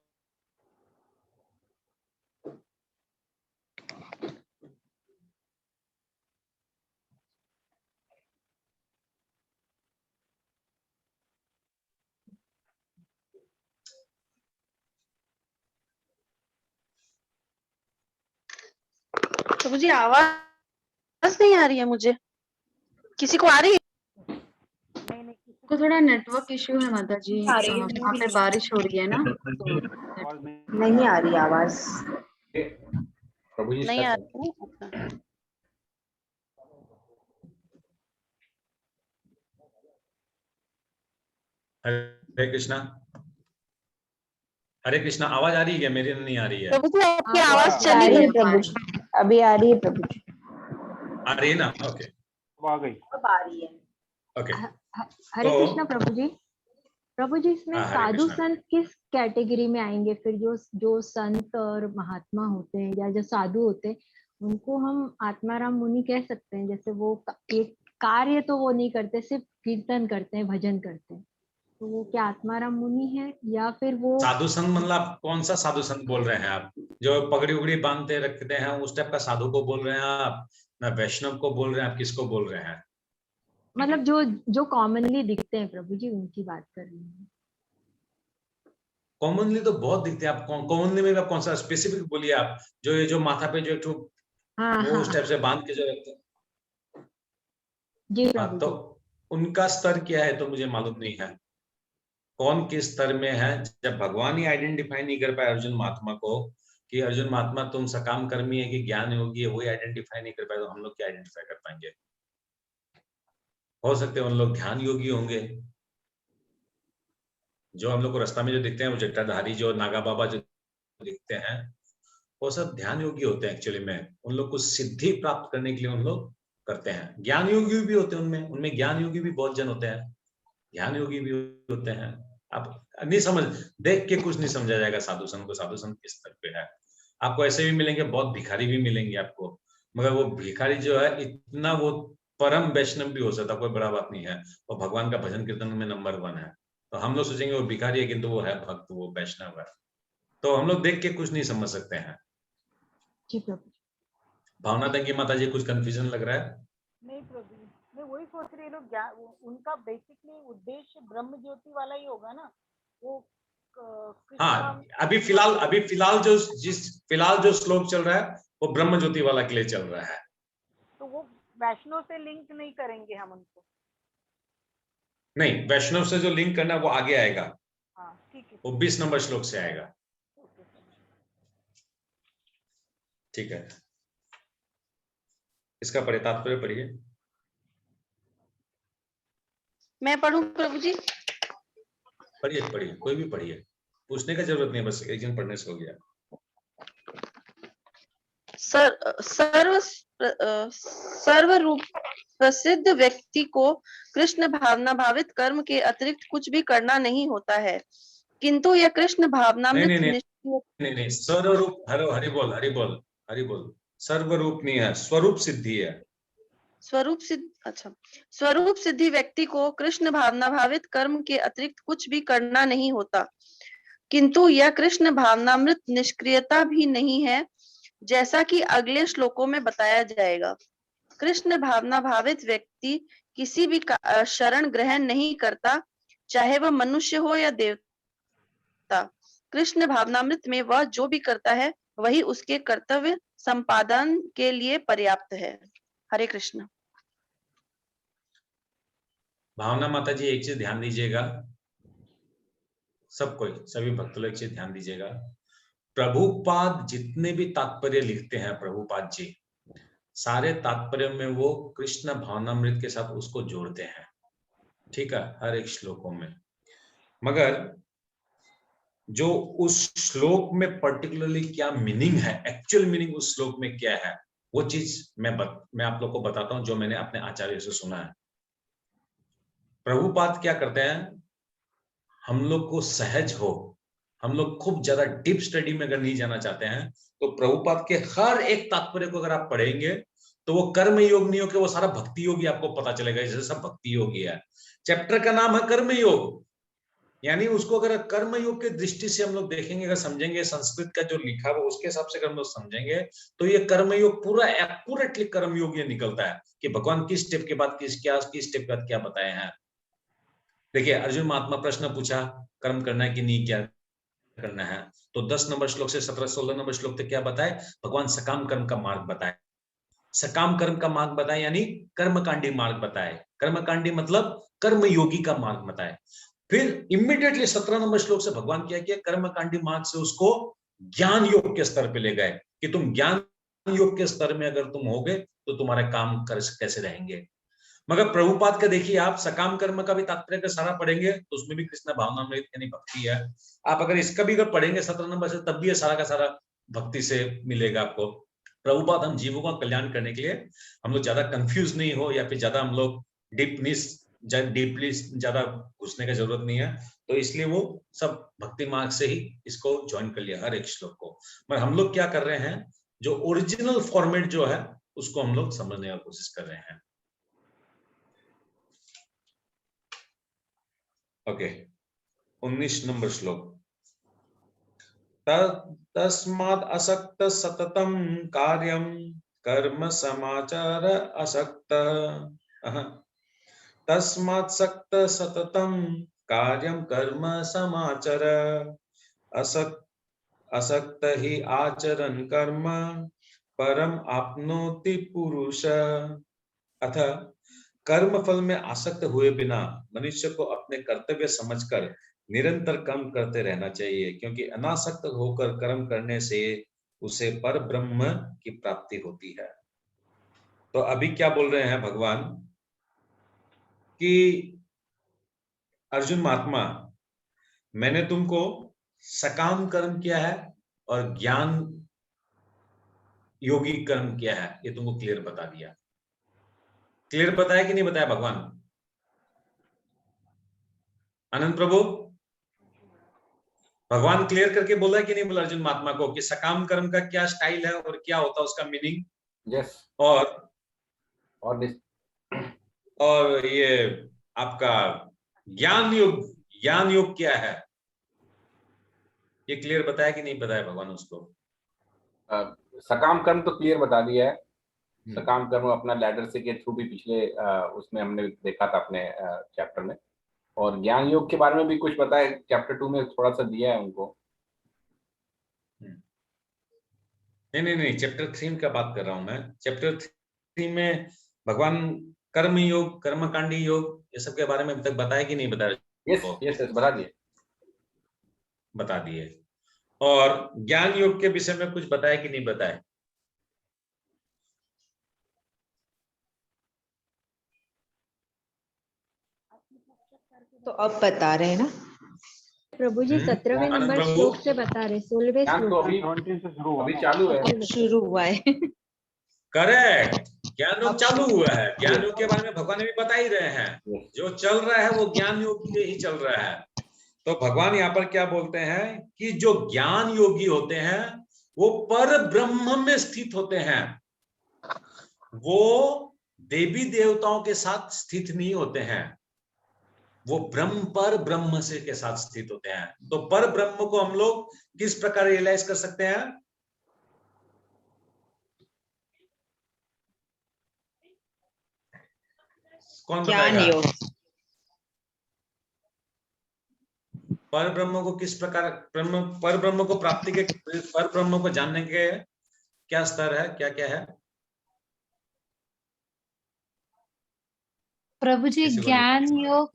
तो मुझे आवाज नहीं आ रही है। मुझे किसी को आ रही है? को थोड़ा नेटवर्क इश्यू है माता जी, आ रही है, वहाँ पे बारिश हो रही है ना, तो नहीं आ रही आवाज। प्रभु जी नहीं आ रही है। हरे कृष्णा, हरे कृष्णा। आवाज आ रही है क्या? मेरी नहीं आ रही है। प्रभु जी आपकी हाँ, आवाज आ चली रही है गई। प्रभु जी, अभी आ रही है प्रभु जी। आ रही है ना? ओके आ गई। अब आ रही है। ओके। हरे तो- कृष्णा प्रभु जी। प्रभु जी, इसमें हाँ, हरे साधु कृष्णा। संत किस कैटेगरी में आएंगे फिर? जो संत और महात्मा होते हैं या जो साधु होते हैं, उनको हम आत्माराम मुनि कह सकते हैं? जैसे वो एक कार्य तो वो नहीं करते, सिर्फ कीर्तन करते हैं, भजन करते हैं, तो वो क्या आत्माराम मुनि है? या फिर वो साधु संत मतलब आप कौन सा साधु संत बोल रहे हैं? आप जो पगड़ी उगड़ी बांधते रखते हैं उस टाइप का साधु को बोल रहे हैं आप, ना वैष्णव को बोल रहे हैं? आप किसको बोल रहे हैं? मतलब जो कॉमनली दिखते हैं प्रभु जी, उनकी बात कर रही हूँ। कॉमनली तो बहुत दिखते हैं। आप कॉमनली में आप कौन सा स्पेसिफिक बोलिए आप? जो ये जो माथा पे जो एक ठो हाँ वो हाँ उस टाइप से बांध के जो रखते हैं, जी हाँ, प्रभु तो जी। उनका स्तर क्या है तो मुझे मालूम नहीं है, कौन किस स्तर में है। जब भगवान ही आइडेंटिफाई नहीं कर पाए अर्जुन महात्मा को कि अर्जुन महात्मा तुम सकाम कर्मी है कि ज्ञान योगी है, वही आइडेंटिफाई नहीं कर पाए, तो हम लोग क्या आइडेंटिफाई कर पाएंगे? हो सकते हैं उन लोग ध्यान योगी होंगे, जो हम लोग को रास्ता में जो दिखते हैं, वो जटाधारी जो नागा बाबा जो दिखते हैं, वो सब ध्यान योगी होते हैं। एक्चुअली में उन लोग को सिद्धि प्राप्त करने के लिए उन लोग करते हैं। ज्ञान योगी भी होते हैं उनमें, उनमें ज्ञान योगी भी बहुत जन होते हैं, ध्यान योगी भी होते हैं। आप नहीं समझ, देख के कुछ नहीं समझा जाएगा साधु संत को, साधु संत किस स्तर पे है। आपको ऐसे भी मिलेंगे, बहुत भिखारी भी मिलेंगे आपको, मगर वो भिखारी जो है इतना वो परम वैष्णव भी हो सकता, कोई बड़ा बात नहीं है, वो भगवान का भजन कीर्तन में नंबर 1 है। तो हम लोग सोचेंगे वो भिखारी है, किंतु वो है भक्त, वो वैष्णव है। तो हम लोग देख के कुछ नहीं समझ सकते हैं। जी प्रभु। भावना देंगी माता जी, कुछ कंफ्यूजन लग रहा है? नहीं प्रभु, मैं वही सोच रही हूँ, उनका बेसिकली उद्देश्य ब्रह्म ज्योति वाला ही होगा ना वो। कृष्ण हाँ, नाम- अभी फिलहाल जो श्लोक चल रहा है वो ब्रह्म ज्योति वाला के लिए चल रहा है। तो वो वैष्णव से लिंक नहीं करेंगे हम उनको? नहीं, वैष्णव से जो लिंक करना है वो आगे आएगा, हाँ ठीक है। वो 20 नंबर श्लोक से आएगा। ओके प्रभु। ठीक है। इसका तात्पर्य पढ़िए। मैं पढ़ूं प्रभु जी? पढ़िए पढ़िए, कोई भी पढ़िए, पूछने का जरूरत नहीं, बस एक जन पढ़ने से हो गया। सर्वरूप प्रसिद्ध व्यक्ति को कृष्ण भावना भावित कर्म के अतिरिक्त कुछ भी करना नहीं होता है, किंतु यह कृष्ण भावनामृत नहीं, सर्वरूप, हरि बोल, हरि बोल, हरि बोल। सर्वरूप नहीं है, स्वरूप सिद्धि है। स्वरूप सिद्ध, अच्छा, स्वरूप सिद्धि व्यक्ति को कृष्ण भावना भावित कर्म के अतिरिक्त कुछ भी करना नहीं होता, किंतु यह कृष्ण भावनामृत निष्क्रियता भी नहीं है, जैसा कि अगले श्लोकों में बताया जाएगा। कृष्ण भावना भावित व्यक्ति किसी भी शरण ग्रहण नहीं करता, चाहे वह मनुष्य हो या देवता। कृष्ण भावनामृत में वह जो भी करता है वही उसके कर्तव्य संपादन के लिए पर्याप्त है। हरे कृष्ण। भावना माता जी, एक चीज ध्यान दीजिएगा, सब कोई, सभी भक्त लोग एक चीज ध्यान दीजिएगा। प्रभुपाद जितने भी तात्पर्य लिखते हैं, प्रभुपाद जी सारे तात्पर्य में वो कृष्ण भावनामृत के साथ उसको जोड़ते हैं, ठीक है, हर एक श्लोकों में। मगर जो उस श्लोक में पर्टिकुलरली क्या मीनिंग है, एक्चुअल मीनिंग उस श्लोक में क्या है, वो चीज मैं आप लोग को बताता हूं, जो मैंने अपने आचार्य से सुना है। प्रभुपाद क्या करते हैं, हम लोग को सहज हो, हम लोग खूब ज्यादा डीप स्टडी में अगर नहीं जाना चाहते हैं, तो प्रभुपाद के हर एक तात्पर्य को अगर आप पढ़ेंगे तो वो कर्म योग नहीं हो के वो सारा भक्ति योग ही आपको पता चलेगा। जैसे सब भक्ति योग ही है, चैप्टर का नाम है कर्म योग, यानी उसको अगर कर्म योग की दृष्टि से हम लोग देखेंगे, अगर समझेंगे, संस्कृत का जो लिखा हुआ उसके हिसाब से अगर हम लोग समझेंगे, तो ये कर्म योग पूरा एक्यूरेटली कर्म योग ये निकलता है कि भगवान किस स्टेप के बाद किस स्टेप के बाद क्या बताए हैं। देखिए, अर्जुन महात्मा प्रश्न पूछा, कर्म करना है कि नहीं, क्या करना है, तो 10 नंबर श्लोक से 17-16 नंबर श्लोक तक क्या बताए, भगवान सकाम कर्म का मार्ग बताए। सकाम कर्म का मार्ग बताए यानी कर्मकांडी मार्ग बताए, कर्मकांडी मतलब कर्म योगी का मार्ग बताए। फिर इमीडिएटली 17 नंबर श्लोक से भगवान क्या किया, कर्मकांडी मार्ग से उसको ज्ञान योग के स्तर पे ले गए कि तुम ज्ञान योग के स्तर में अगर तुम होगे तो तुम्हारे काम कैसे रहेंगे। मगर प्रभुपाद का देखिए आप, सकाम कर्म का भी तात्पर्य का सारा पढ़ेंगे तो उसमें भी कृष्ण भावनामृत यानी भक्ति है। आप अगर इसका भी अगर पढ़ेंगे 17 नंबर से, तब भी ये सारा का सारा भक्ति से मिलेगा आपको। प्रभुपाद हम जीवों का कल्याण करने के लिए, हम लोग ज्यादा कंफ्यूज नहीं हो या फिर ज्यादा हम लोग डीपली ज्यादा घुसने का जरूरत नहीं है, तो इसलिए वो सब भक्ति मार्ग से ही इसको ज्वाइन कर लिया हर एक श्लोक को। मगर हम लोग क्या कर रहे हैं, जो ओरिजिनल फॉर्मेट जो है उसको हम लोग समझने की कोशिश कर रहे हैं। ओके, 19 नंबर श्लोक। तस्माद् असक्त सततम कार्यम कर्म समाचार असक्त। तस्मात् सक्त सततम कार्यम कर्म समाचार असक्त ही आचरण कर्म परम आपनोति पुरुष। अतः कर्म फल में आसक्त हुए बिना मनुष्य को अपने कर्तव्य समझकर निरंतर कर्म करते रहना चाहिए, क्योंकि अनासक्त होकर कर्म करने से उसे पर ब्रह्म की प्राप्ति होती है। तो अभी क्या बोल रहे हैं भगवान कि अर्जुन महात्मा, मैंने तुमको सकाम कर्म किया है और ज्ञान योगी कर्म किया है, ये तुमको क्लियर बता दिया। क्लियर बताया कि नहीं बताया भगवान? आनंद प्रभु, भगवान क्लियर करके बोला कि नहीं बोला अर्जुन महात्मा को कि सकाम कर्म का क्या स्टाइल है और क्या होता है उसका मीनिंग? यस। और ये आपका ज्ञान योग क्या है, ये क्लियर बताया कि नहीं बताया भगवान उसको? सकाम कर्म तो क्लियर बता दिया है। सकाम कर्म अपना लैडर से के थ्रू भी पिछले उसमें हमने देखा था अपने चैप्टर में, और ज्ञान योग के बारे में भी कुछ पता है, चैप्टर 2 में थोड़ा सा दिया है उनको। नहीं, चैप्टर 3 का बात कर रहा हूं मैं। चैप्टर 3 में भगवान कर्म योग, कर्मकांडी योग, ये सब के बारे में अभी तक बताया कि नहीं बताया? यस बता दिए, बता दिए। और ज्ञान योग के विषय में कुछ बताया कि नहीं बताया? तो अब बता रहे हैं ना प्रभु जी 17वें आनंद नंबर प्रभु। श्लोक से बता रहे, 16वें ज्ञान तो श्लोक। अभी चालू है। शुरू हुआ है। करेक्ट, ज्ञान योग अब चालू शुरू हुआ है। ज्ञान योग के बारे में भगवान ने भी बता ही रहे हैं। जो चल रहा है वो ज्ञान योग के ही चल रहा है। तो भगवान यहाँ पर क्या बोलते हैं कि जो ज्ञान योगी होते हैं वो पर ब्रह्म में स्थित होते हैं। वो देवी देवताओं के साथ स्थित नहीं होते हैं, वो ब्रह्म पर ब्रह्म से के साथ स्थित होते हैं। तो पर ब्रह्म को हम लोग किस प्रकार रियलाइज कर सकते हैं? कौन ज्ञान बताएगा? योग। पर ब्रह्म को किस प्रकार पर ब्रह्म को प्राप्ति के, पर ब्रह्म को जानने के क्या स्तर है, क्या क्या है? प्रभु जी किसी को ज्ञान नहीं योग,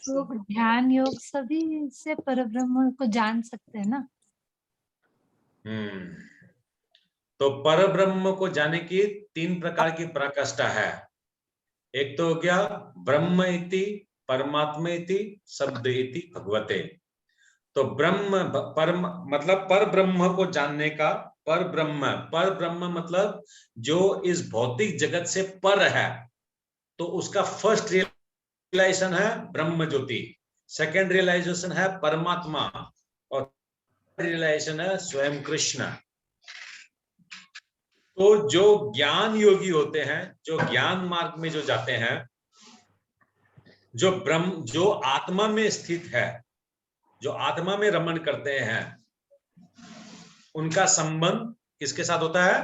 योग ध्यान योग सभी से परब्रह्म को जान सकते हैं ना। तो पर ब्रह्म को जाने की 3 प्रकार की प्रकाष्ठा है। एक तो हो गया ब्रह्म इति, परमात्मा इति, शब्द इति भगवते। तो ब्रह्म परम मतलब पर ब्रह्म को जानने का, पर ब्रह्म मतलब जो इस भौतिक जगत से पर है। तो उसका फर्स्ट रियलाइजेशन है ब्रह्म ज्योति, सेकंड रियलाइजेशन है परमात्मा, और रियलाइजेशन है स्वयं कृष्ण। तो जो ज्ञान योगी होते हैं, जो ज्ञान मार्ग में जो जाते हैं, जो आत्मा में स्थित है, जो आत्मा में रमण करते हैं, उनका संबंध किसके साथ होता है?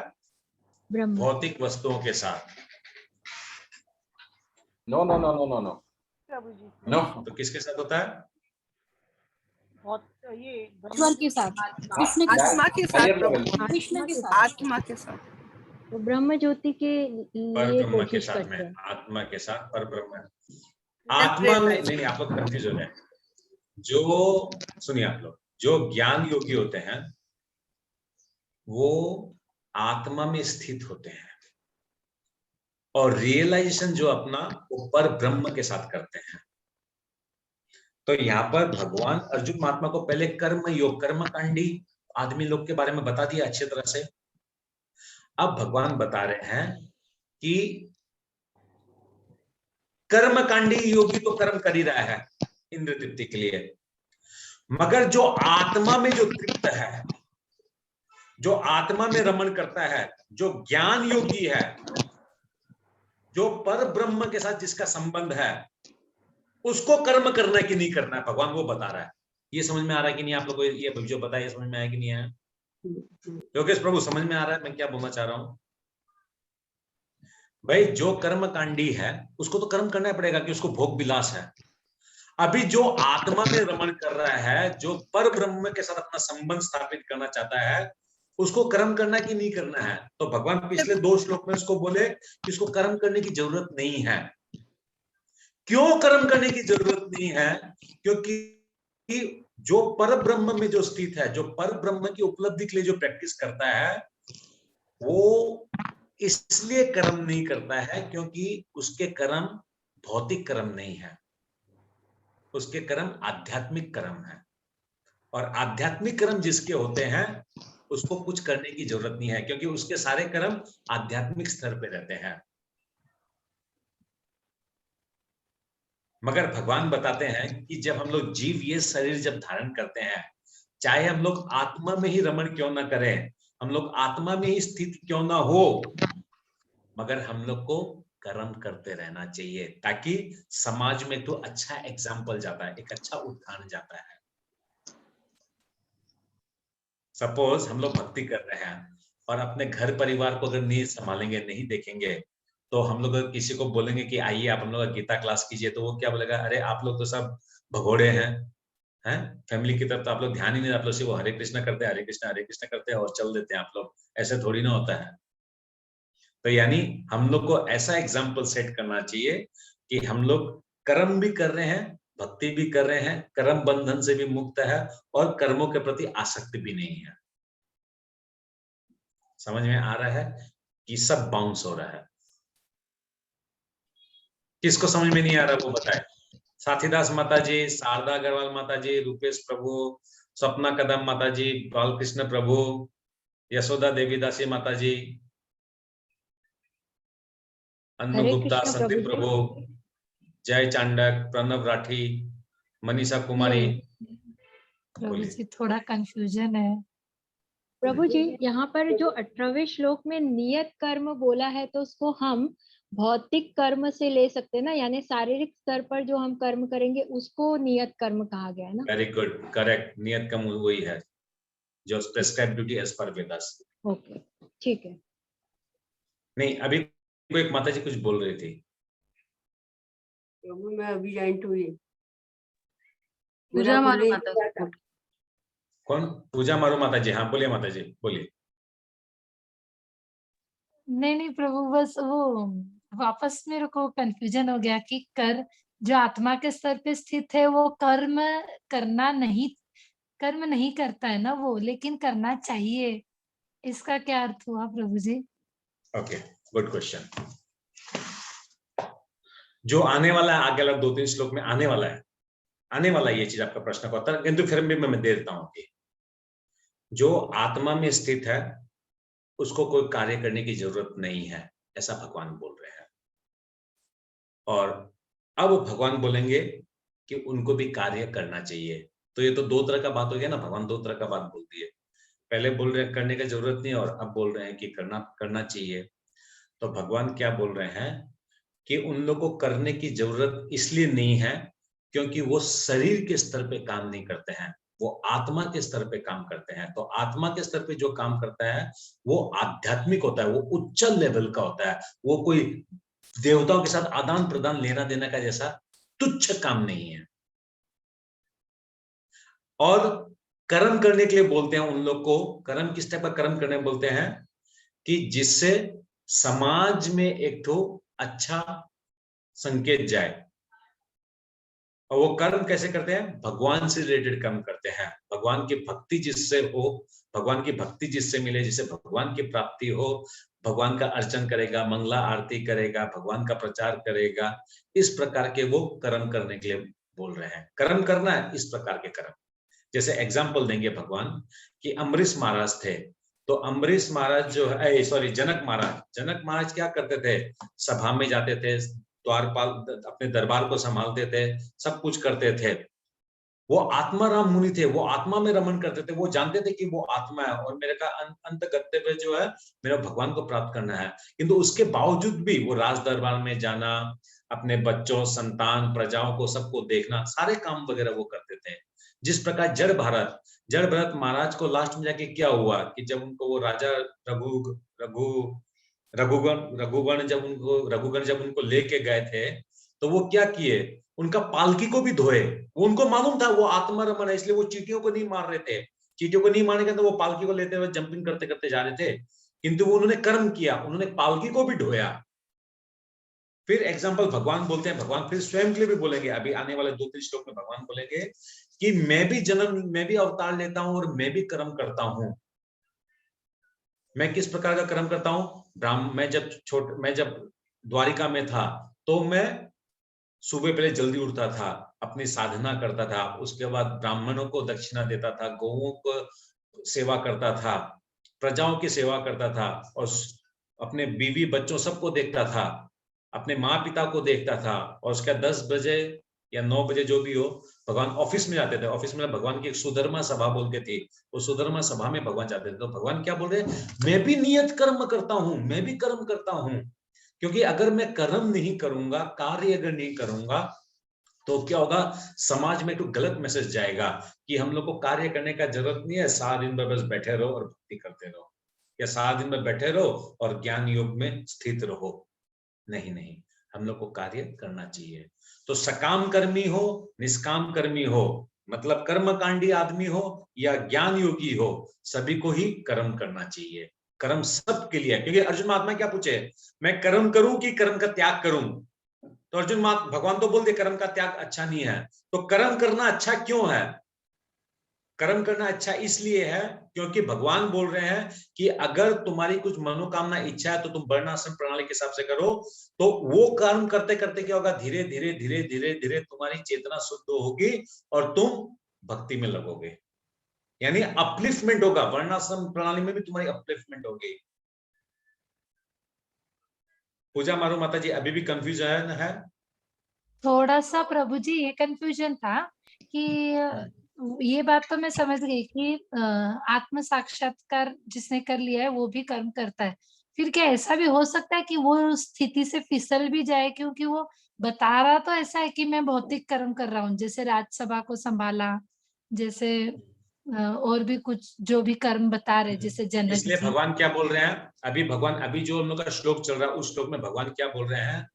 भौतिक वस्तुओं के साथ। No no no no no no प्रभु जी नो। तो किसके साथ होता है? बहुत ये ईश्वर के साथ, कृष्ण के आत्मा साथ, के साथ प्रभु, कृष्ण के साथ, आत्मा के साथ। तो ब्रह्म ज्योति के पर लिए ब्रह्म के कोशिश साथ करते में, हैं। आत्मा के साथ पर ब्रह्म, आत्मा में नहीं, आप लोग कंफ्यूज हो गए। जो सुनिए आप लोग, जो ज्ञान योगी होते हैं वो आत्मा में स्थित होते हैं, और रियलाइजेशन जो अपना वो पर ब्रह्म के साथ करते हैं। तो यहाँ पर भगवान अर्जुन महात्मा को पहले कर्म योग, कर्मकांडी आदमी लोग के बारे में बता दिया अच्छी तरह से। अब भगवान बता रहे हैं कि कर्मकांडी योगी तो कर्म कर ही रहा है इंद्र तृप्ति के लिए, मगर जो आत्मा में जो तृप्त है, जो आत्मा में रमण करता है, जो ज्ञान योगी है, जो पर ब्रह्म के साथ जिसका संबंध है, उसको कर्म करना है कि नहीं करना है, भगवान वो बता रहा है। ये समझ में आ रहा है कि नहीं आप लोगों को? ये जो बताया समझ में आया कि नहीं आया? योगेश प्रभु समझ में आ रहा है मैं क्या बोलना चाह रहा हूं? भाई जो कर्म कांडी है उसको तो कर्म करना पड़ेगा कि उसको भोग विलास है। अभी जो आत्मा में रमण कर रहा है, जो पर ब्रह्म के साथ अपना संबंध स्थापित करना चाहता है, उसको कर्म करना कि नहीं करना है? तो भगवान पिछले 2 श्लोक में उसको बोले कि उसको कर्म करने की जरूरत नहीं है। क्यों कर्म करने की जरूरत नहीं है? क्योंकि जो पर ब्रह्म में जो स्थित है, जो पर ब्रह्म की उपलब्धि के लिए जो प्रैक्टिस करता है, वो इसलिए कर्म नहीं करता है क्योंकि उसके कर्म भौतिक कर्म नहीं है, उसके कर्म आध्यात्मिक कर्म है। और आध्यात्मिक कर्म जिसके होते हैं उसको कुछ करने की जरूरत नहीं है, क्योंकि उसके सारे कर्म आध्यात्मिक स्तर पे रहते हैं। मगर भगवान बताते हैं कि जब हम लोग जीव ये शरीर जब धारण करते हैं, चाहे हम लोग आत्मा में ही रमण क्यों ना करें, हम लोग आत्मा में ही स्थित क्यों ना हो, मगर हम लोग को कर्म करते रहना चाहिए, ताकि समाज में तो अच्छा एग्जाम्पल जाता है, एक अच्छा उदाहरण जाता है। सपोज हम लोग भक्ति कर रहे हैं और अपने घर परिवार को अगर नहीं संभालेंगे, नहीं देखेंगे, तो हम लोग अगर किसी को बोलेंगे कि आइए आप हम लोग गीता क्लास कीजिए, तो वो क्या बोलेगा? अरे आप लोग तो सब भगोड़े हैं, फैमिली की तरफ तो आप लोग ध्यान ही नहीं, आप लोग सिर्फ हरे कृष्णा करते हैं, हरे कृष्णा करते हैं और चल देते हैं आप लोग। ऐसे थोड़ी ना होता है। तो यानी हम लोग को ऐसा एग्जाम्पल सेट करना चाहिए कि हम लोग कर्म भी कर रहे हैं, भक्ति भी कर रहे हैं, कर्म बंधन से भी मुक्त है और कर्मों के प्रति आसक्ति भी नहीं है। समझ में आ रहा है कि सब बाउंस हो रहा है? किसको समझ में नहीं आ रहा वो बताए? साथीदास माता जी, शारदा अग्रवाल माता जी, रूपेश प्रभु, स्वप्ना कदम माता जी, बालकृष्ण प्रभु, यशोदा देवी दासी माता जी, अन्नू हरे गुप्ता, कृष्ण संदीप प्रभु प्रभु, जय चांडक, प्रणव राठी, मनीषा कुमारी। प्रभु बोलिए। जी थोड़ा कंफ्यूजन है। प्रभु जी, यहाँ पर जो 18वें श्लोक में नियत कर्म बोला है तो उसको हम भौतिक कर्म से ले सकते हैं ना, यानी शारीरिक स्तर पर जो हम कर्म करेंगे उसको नियत कर्म कहा गया है ना। Very good, correct. नियत कर्म वही है जो prescribe duty as per Vedas. Okay, ठीक है। नहीं, अभी कोई एक माता जी कुछ बोल रही थी। प्रभु मैं अभी ज्वाइन हुई। पूजा मारो माता। कौन? पूजा मारो माता जी। हाँ बोलिए माता जी, बोलिए। नहीं प्रभु, बस वो वापस मेरे को कंफ्यूजन हो गया कि कर जो आत्मा के स्तर पे स्थित है वो कर्म नहीं करता है ना वो, लेकिन करना चाहिए। इसका क्या अर्थ हुआ प्रभु जी? Okay, good question. जो आने वाला है आगे वाला 2-3 श्लोक में आने वाला है, ये चीज आपका प्रश्न का उत्तर, किंतु फिर भी मैं दे देता हूं कि जो आत्मा में स्थित है उसको कोई कार्य करने की जरूरत नहीं है, ऐसा भगवान बोल रहे हैं। और अब भगवान बोलेंगे कि उनको भी कार्य करना चाहिए। तो ये तो दो तरह का बात हो गया ना, भगवान दो तरह का बात बोल दिए। पहले बोल रहे हैं करने की जरूरत नहीं, और अब बोल रहे हैं कि करना चाहिए। तो भगवान क्या बोल रहे हैं कि उन लोगों को करने की जरूरत इसलिए नहीं है क्योंकि वो शरीर के स्तर पे काम नहीं करते हैं, वो आत्मा के स्तर पे काम करते हैं। तो आत्मा के स्तर पे जो काम करता है वो आध्यात्मिक होता है, वो उच्च लेवल का होता है, वो कोई देवताओं के साथ आदान प्रदान लेना देना का जैसा तुच्छ काम नहीं है। और कर्म करने के लिए बोलते हैं उन लोग को, कर्म किस टाइप का कर्म करने बोलते हैं कि जिससे समाज में एक तो अच्छा संकेत जाए। और वो कर्म कैसे करते हैं? भगवान से रिलेटेड कर्म करते हैं। भगवान की भक्ति जिससे हो, भगवान की भक्ति जिससे मिले, जिससे भगवान की प्राप्ति हो, भगवान का अर्चन करेगा, मंगला आरती करेगा, भगवान का प्रचार करेगा, इस प्रकार के वो कर्म करने के लिए बोल रहे हैं। कर्म करना है इस प्रकार के कर्म। जैसे एग्जाम्पल देंगे भगवान कि अम्बरीश महाराज थे, तो अम्बरीश महाराज जो है, सॉरी जनक महाराज क्या करते थे? सभा में जाते थे, द्वारपाल अपने दरबार को संभालते थे, सब कुछ करते थे। वो आत्माराम मुनि थे, वो आत्मा में रमन करते थे, वो जानते थे कि वो आत्मा है और मेरे का अंत गंतव्य जो है मेरा भगवान को प्राप्त करना है। किंतु उसके बावजूद भी वो राज दरबार में जाना, अपने बच्चों, संतान, प्रजाओं को सबको देखना, सारे काम वगैरह वो करते थे। जिस प्रकार जड़ भरत महाराज को लास्ट में जाके क्या हुआ कि जब उनको वो राजा रघुगण जब उनको लेके गए थे तो वो क्या किए? उनका पालकी को भी धोए। वो उनको मालूम था वो आत्मा रमन है, इसलिए वो चींटियों को नहीं मार रहे थे। चींटियों को नहीं मारने के तो वो पालकी को लेते हुए जंपिंग करते करते जा रहे थे, किंतु वो उन्होंने कर्म किया, उन्होंने पालकी को भी धोया। फिर एग्जाम्पल भगवान बोलते हैं, भगवान फिर स्वयं के लिए भी बोलेंगे, अभी आने वाले 2-3 श्लोक में भगवान बोलेंगे कि मैं भी अवतार लेता हूं और मैं भी कर्म करता हूं। मैं किस प्रकार का कर्म करता हूं? मैं जब द्वारिका में था तो मैं सुबह पहले जल्दी उठता था, अपनी साधना करता था, उसके बाद ब्राह्मणों को दक्षिणा देता था, गौओं को सेवा करता था, प्रजाओं की सेवा करता था, और अपने बीवी बच्चों सबको देखता था, अपने माँ पिता को देखता था। और उसके 10 बजे या 9 बजे जो भी हो, भगवान ऑफिस में जाते थे। ऑफिस में भगवान की एक सुधर्मा सभा बोल के थी, वो सुधर्मा सभा में भगवान जाते थे। तो भगवान क्या बोल रहे हैं? मैं भी नियत कर्म करता हूं, मैं भी कर्म करता हूं। क्योंकि अगर मैं कर्म नहीं करूंगा, कार्य अगर नहीं करूंगा, तो क्या होगा? समाज में तो गलत मैसेज जाएगा कि हम लोग को कार्य करने का जरूरत नहीं है, सारा दिन बस बैठे रहो और भक्ति करते रहो, या सारा दिन में बैठे रहो और ज्ञान योग में स्थित रहो। नहीं, हम लोग को कार्य करना चाहिए। तो सकाम कर्मी हो, निष्काम कर्मी हो, मतलब कर्मकांडी आदमी हो या ज्ञान योगी हो, सभी को ही कर्म करना चाहिए। कर्म सबके लिए, क्योंकि अर्जुन महात्मा क्या पूछे? मैं कर्म करूं कि कर्म का त्याग करूं? तो भगवान तो बोल दे कर्म का त्याग अच्छा नहीं है। तो कर्म करना अच्छा क्यों है? कर्म करना अच्छा इसलिए है क्योंकि भगवान बोल रहे हैं कि अगर तुम्हारी कुछ मनोकामना इच्छा है तो तुम वर्णाश्रम प्रणाली के हिसाब से करो। तो वो कर्म करते करते क्या होगा, धीरे धीरे धीरे धीरे धीरे तुम्हारी चेतना शुद्ध होगी और तुम भक्ति में लगोगे, यानी अपलिफ्टमेंट होगा। वर्णाश्रम प्रणाली में भी तुम्हारी अपलिफ्टमेंट होगी। पूजा मारू माता जी अभी भी कंफ्यूजन है? थोड़ा सा प्रभु जी ये कंफ्यूजन था कि ये बात तो मैं समझ गई कि आत्म साक्षात्कार जिसने कर लिया है वो भी कर्म करता है। फिर क्या ऐसा भी हो सकता है कि वो उस स्थिति से फिसल भी जाए, क्योंकि वो बता रहा तो ऐसा है कि मैं भौतिक कर्म कर रहा हूँ, जैसे राजसभा को संभाला, जैसे और भी कुछ जो भी कर्म बता रहे, जैसे जनक इसलिए जी। भगवान क्या बोल रहे हैं, अभी भगवान अभी जो हम लोग का श्लोक चल रहा है उस श्लोक में भगवान क्या बोल रहे हैं,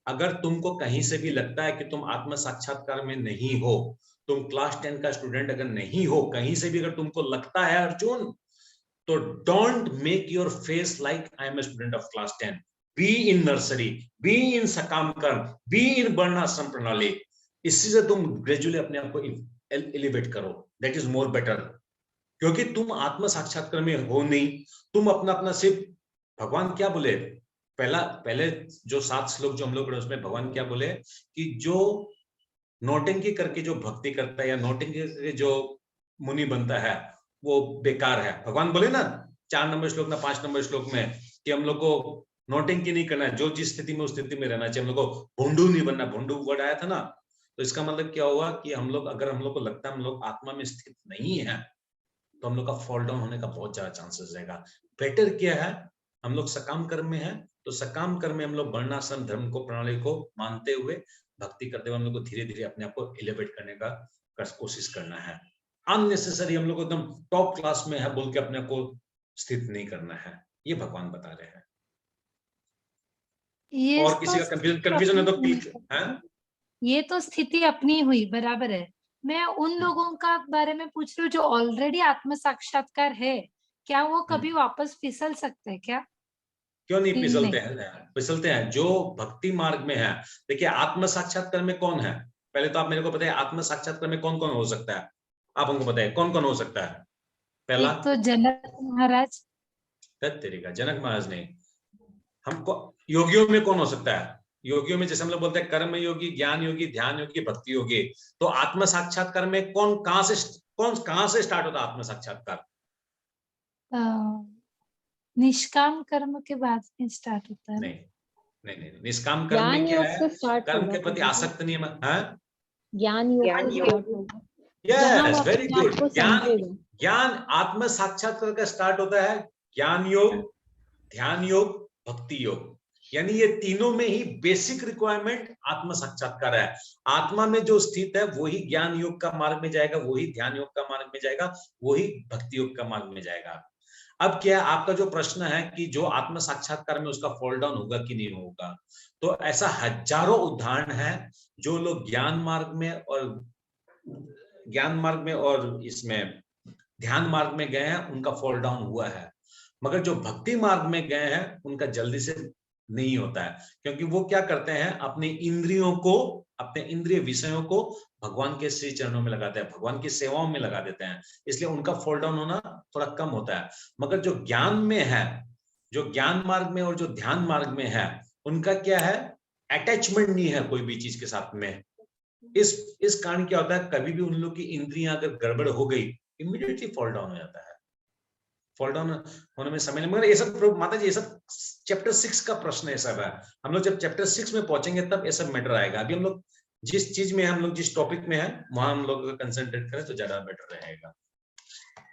अगर तुमको कहीं से भी लगता है कि तुम आत्म साक्षात्कार में नहीं हो, तुम क्लास 10 का स्टूडेंट अगर नहीं हो, कहीं से भी अगर तुमको लगता है अर्जुन, तो don't make your face like I am a student of class 10। Be in nursery, be in सकाम कर्म, बी इन वर्णाश्रम प्रणाली। इसी से तुम ग्रेजुअली अपने आप को एलिवेट करो, दैट इज मोर बेटर। क्योंकि तुम आत्म साक्षात्कार में हो नहीं, तुम अपना अपना सिर्फ, भगवान क्या बोले, पहले जो 7 श्लोक जो हम लोग पढ़े उसमें भगवान क्या बोले कि जो नौटंकी करके जो भक्ति करता है या नौटंकी करके जो मुनि बनता है वो बेकार है। भगवान बोले ना 4 नंबर श्लोक ना 5 नंबर श्लोक में कि हम लोग को नौटंकी नहीं करना है, जो जिस स्थिति में उस स्थिति में रहना चाहिए, हम लोग को भोंडू नहीं बनना। भोंडू वर्ड आया था ना, तो इसका मतलब क्या हुआ कि हम लोग, अगर हम लोग को लगता है हम लोग आत्मा में स्थित नहीं है, तो हम लोग का फॉल डाउन होने का बहुत ज्यादा चांसेस रहेगा। बेटर क्या है, हम लोग सकाम कर्म में है, तो सकाम कर्म में हम लोग वर्णाश्रम धर्म को प्रणाली को मानते हुए भक्ति करते हुए हम लोग को धीरे धीरे अपने आप को एलिवेट करने का कोशिश करना है। अननेसेसरी हम लोग को एकदम टॉप क्लास में है बोल के अपने को स्थित नहीं करना है, ये भगवान बता रहे हैं। ये और किसी का कंफ्यूजन है तो प्लीज। ये तो स्थिति अपनी हुई, बराबर है। मैं उन लोगों का बारे में पूछ रही हूँ जो ऑलरेडी आत्म साक्षात्कार है, क्या वो कभी वापस फिसल सकते हैं क्या? क्यों नहीं फिसलते हैं? फिसलते हैं जो भक्ति मार्ग में है। देखिए आत्म साक्षात्कार में कौन है, पहले तो आप मेरे को बताइए आत्म साक्षात्कार में कौन कौन हो सकता है, आप हमको बताइए कौन कौन हो सकता है? पहला एक तो जनक महाराज। तेरेगा जनक महाराज नहीं, हमको योगियों में कौन हो सकता है? योगियों में जैसे हम लोग बोलते हैं कर्म योगी, ज्ञान योगी, ध्यान योगी, भक्ति योगी। तो आत्म साक्षात्कार में कौन कहां से स्टार्ट होता है आत्म साक्षात्कार? निष्काम कर्म के बाद में स्टार्ट होता है। नहीं नहीं नहीं, निष्काम कर्म में क्या है, कर्म के प्रति आसक्त नहीं है। ज्ञान योग। Yes, very good. ज्ञान आत्म साक्षात्कार का स्टार्ट होता है ज्ञान योग, ध्यान योग, भक्ति योग। यानी ये तीनों में ही बेसिक रिक्वायरमेंट आत्म साक्षात्कार है। आत्मा में जो स्थित है वही ज्ञान योग का मार्ग में जाएगा, वही ध्यान योग का मार्ग में जाएगा, वही भक्ति योग का मार्ग में जाएगा। अब क्या है आपका जो प्रश्न है कि जो आत्म साक्षात्कार में उसका फॉल डाउन होगा कि नहीं होगा, तो ऐसा हजारों उदाहरण है जो लोग ज्ञान मार्ग में और इसमें ध्यान मार्ग में गए हैं, उनका फॉल डाउन हुआ है। मगर जो भक्ति मार्ग में गए हैं उनका जल्दी से नहीं होता है, क्योंकि वो क्या करते हैं, अपने इंद्रियों को, अपने इंद्रिय विषयों को भगवान के श्री चरणों में लगाते हैं, भगवान की सेवाओं में लगा देते हैं, इसलिए उनका फॉल डाउन होना थोड़ा कम होता है। मगर जो ज्ञान में है, जो ज्ञान मार्ग में और जो ध्यान मार्ग में है, उनका क्या है, अटैचमेंट नहीं है कोई भी चीज के साथ में। इस कारण क्या होता है, कभी भी उन लोग की इंद्रियां अगर गड़बड़ हो गई, इमीडिएटली फॉल डाउन हो जाता है। फॉल डाउन होने में समय, मगर ये सब माता जी ये सब चैप्टर 6 का प्रश्न है सब है। हम लोग जब चैप्टर 6 में पहुंचेंगे तब ये सब मैटर आएगा। अभी हम लोग जिस चीज में हम लोग जिस टॉपिक में है वहां हम लोग कंसंट्रेट करें तो ज्यादा बेटर रहेगा।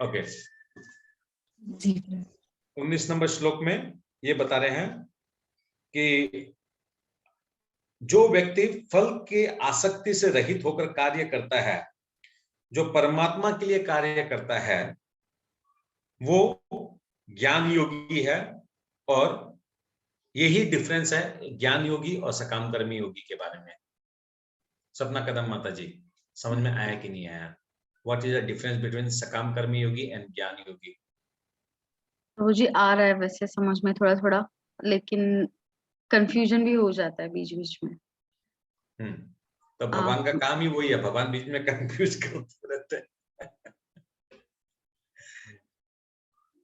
ओके, 19 नंबर श्लोक में ये बता रहे हैं कि जो व्यक्ति फल के आसक्ति से रहित होकर कार्य करता है, जो परमात्मा के लिए कार्य करता है, वो ज्ञान योगी है। और यही डिफरेंस है ज्ञान योगी और सकाम कर्मी योगी के बारे में। सपना कदम माता जी समझ में आया कि नहीं आया? What is the difference between सकाम कर्मी योगी एंड ज्ञान योगी? वो जी आ रहा है वैसे समझ में थोड़ा थोड़ा, लेकिन कंफ्यूजन भी हो जाता है बीच बीच में। तो भगवान का काम ही वही है, भगवान बीच में कंफ्यूज करते रहते हैं।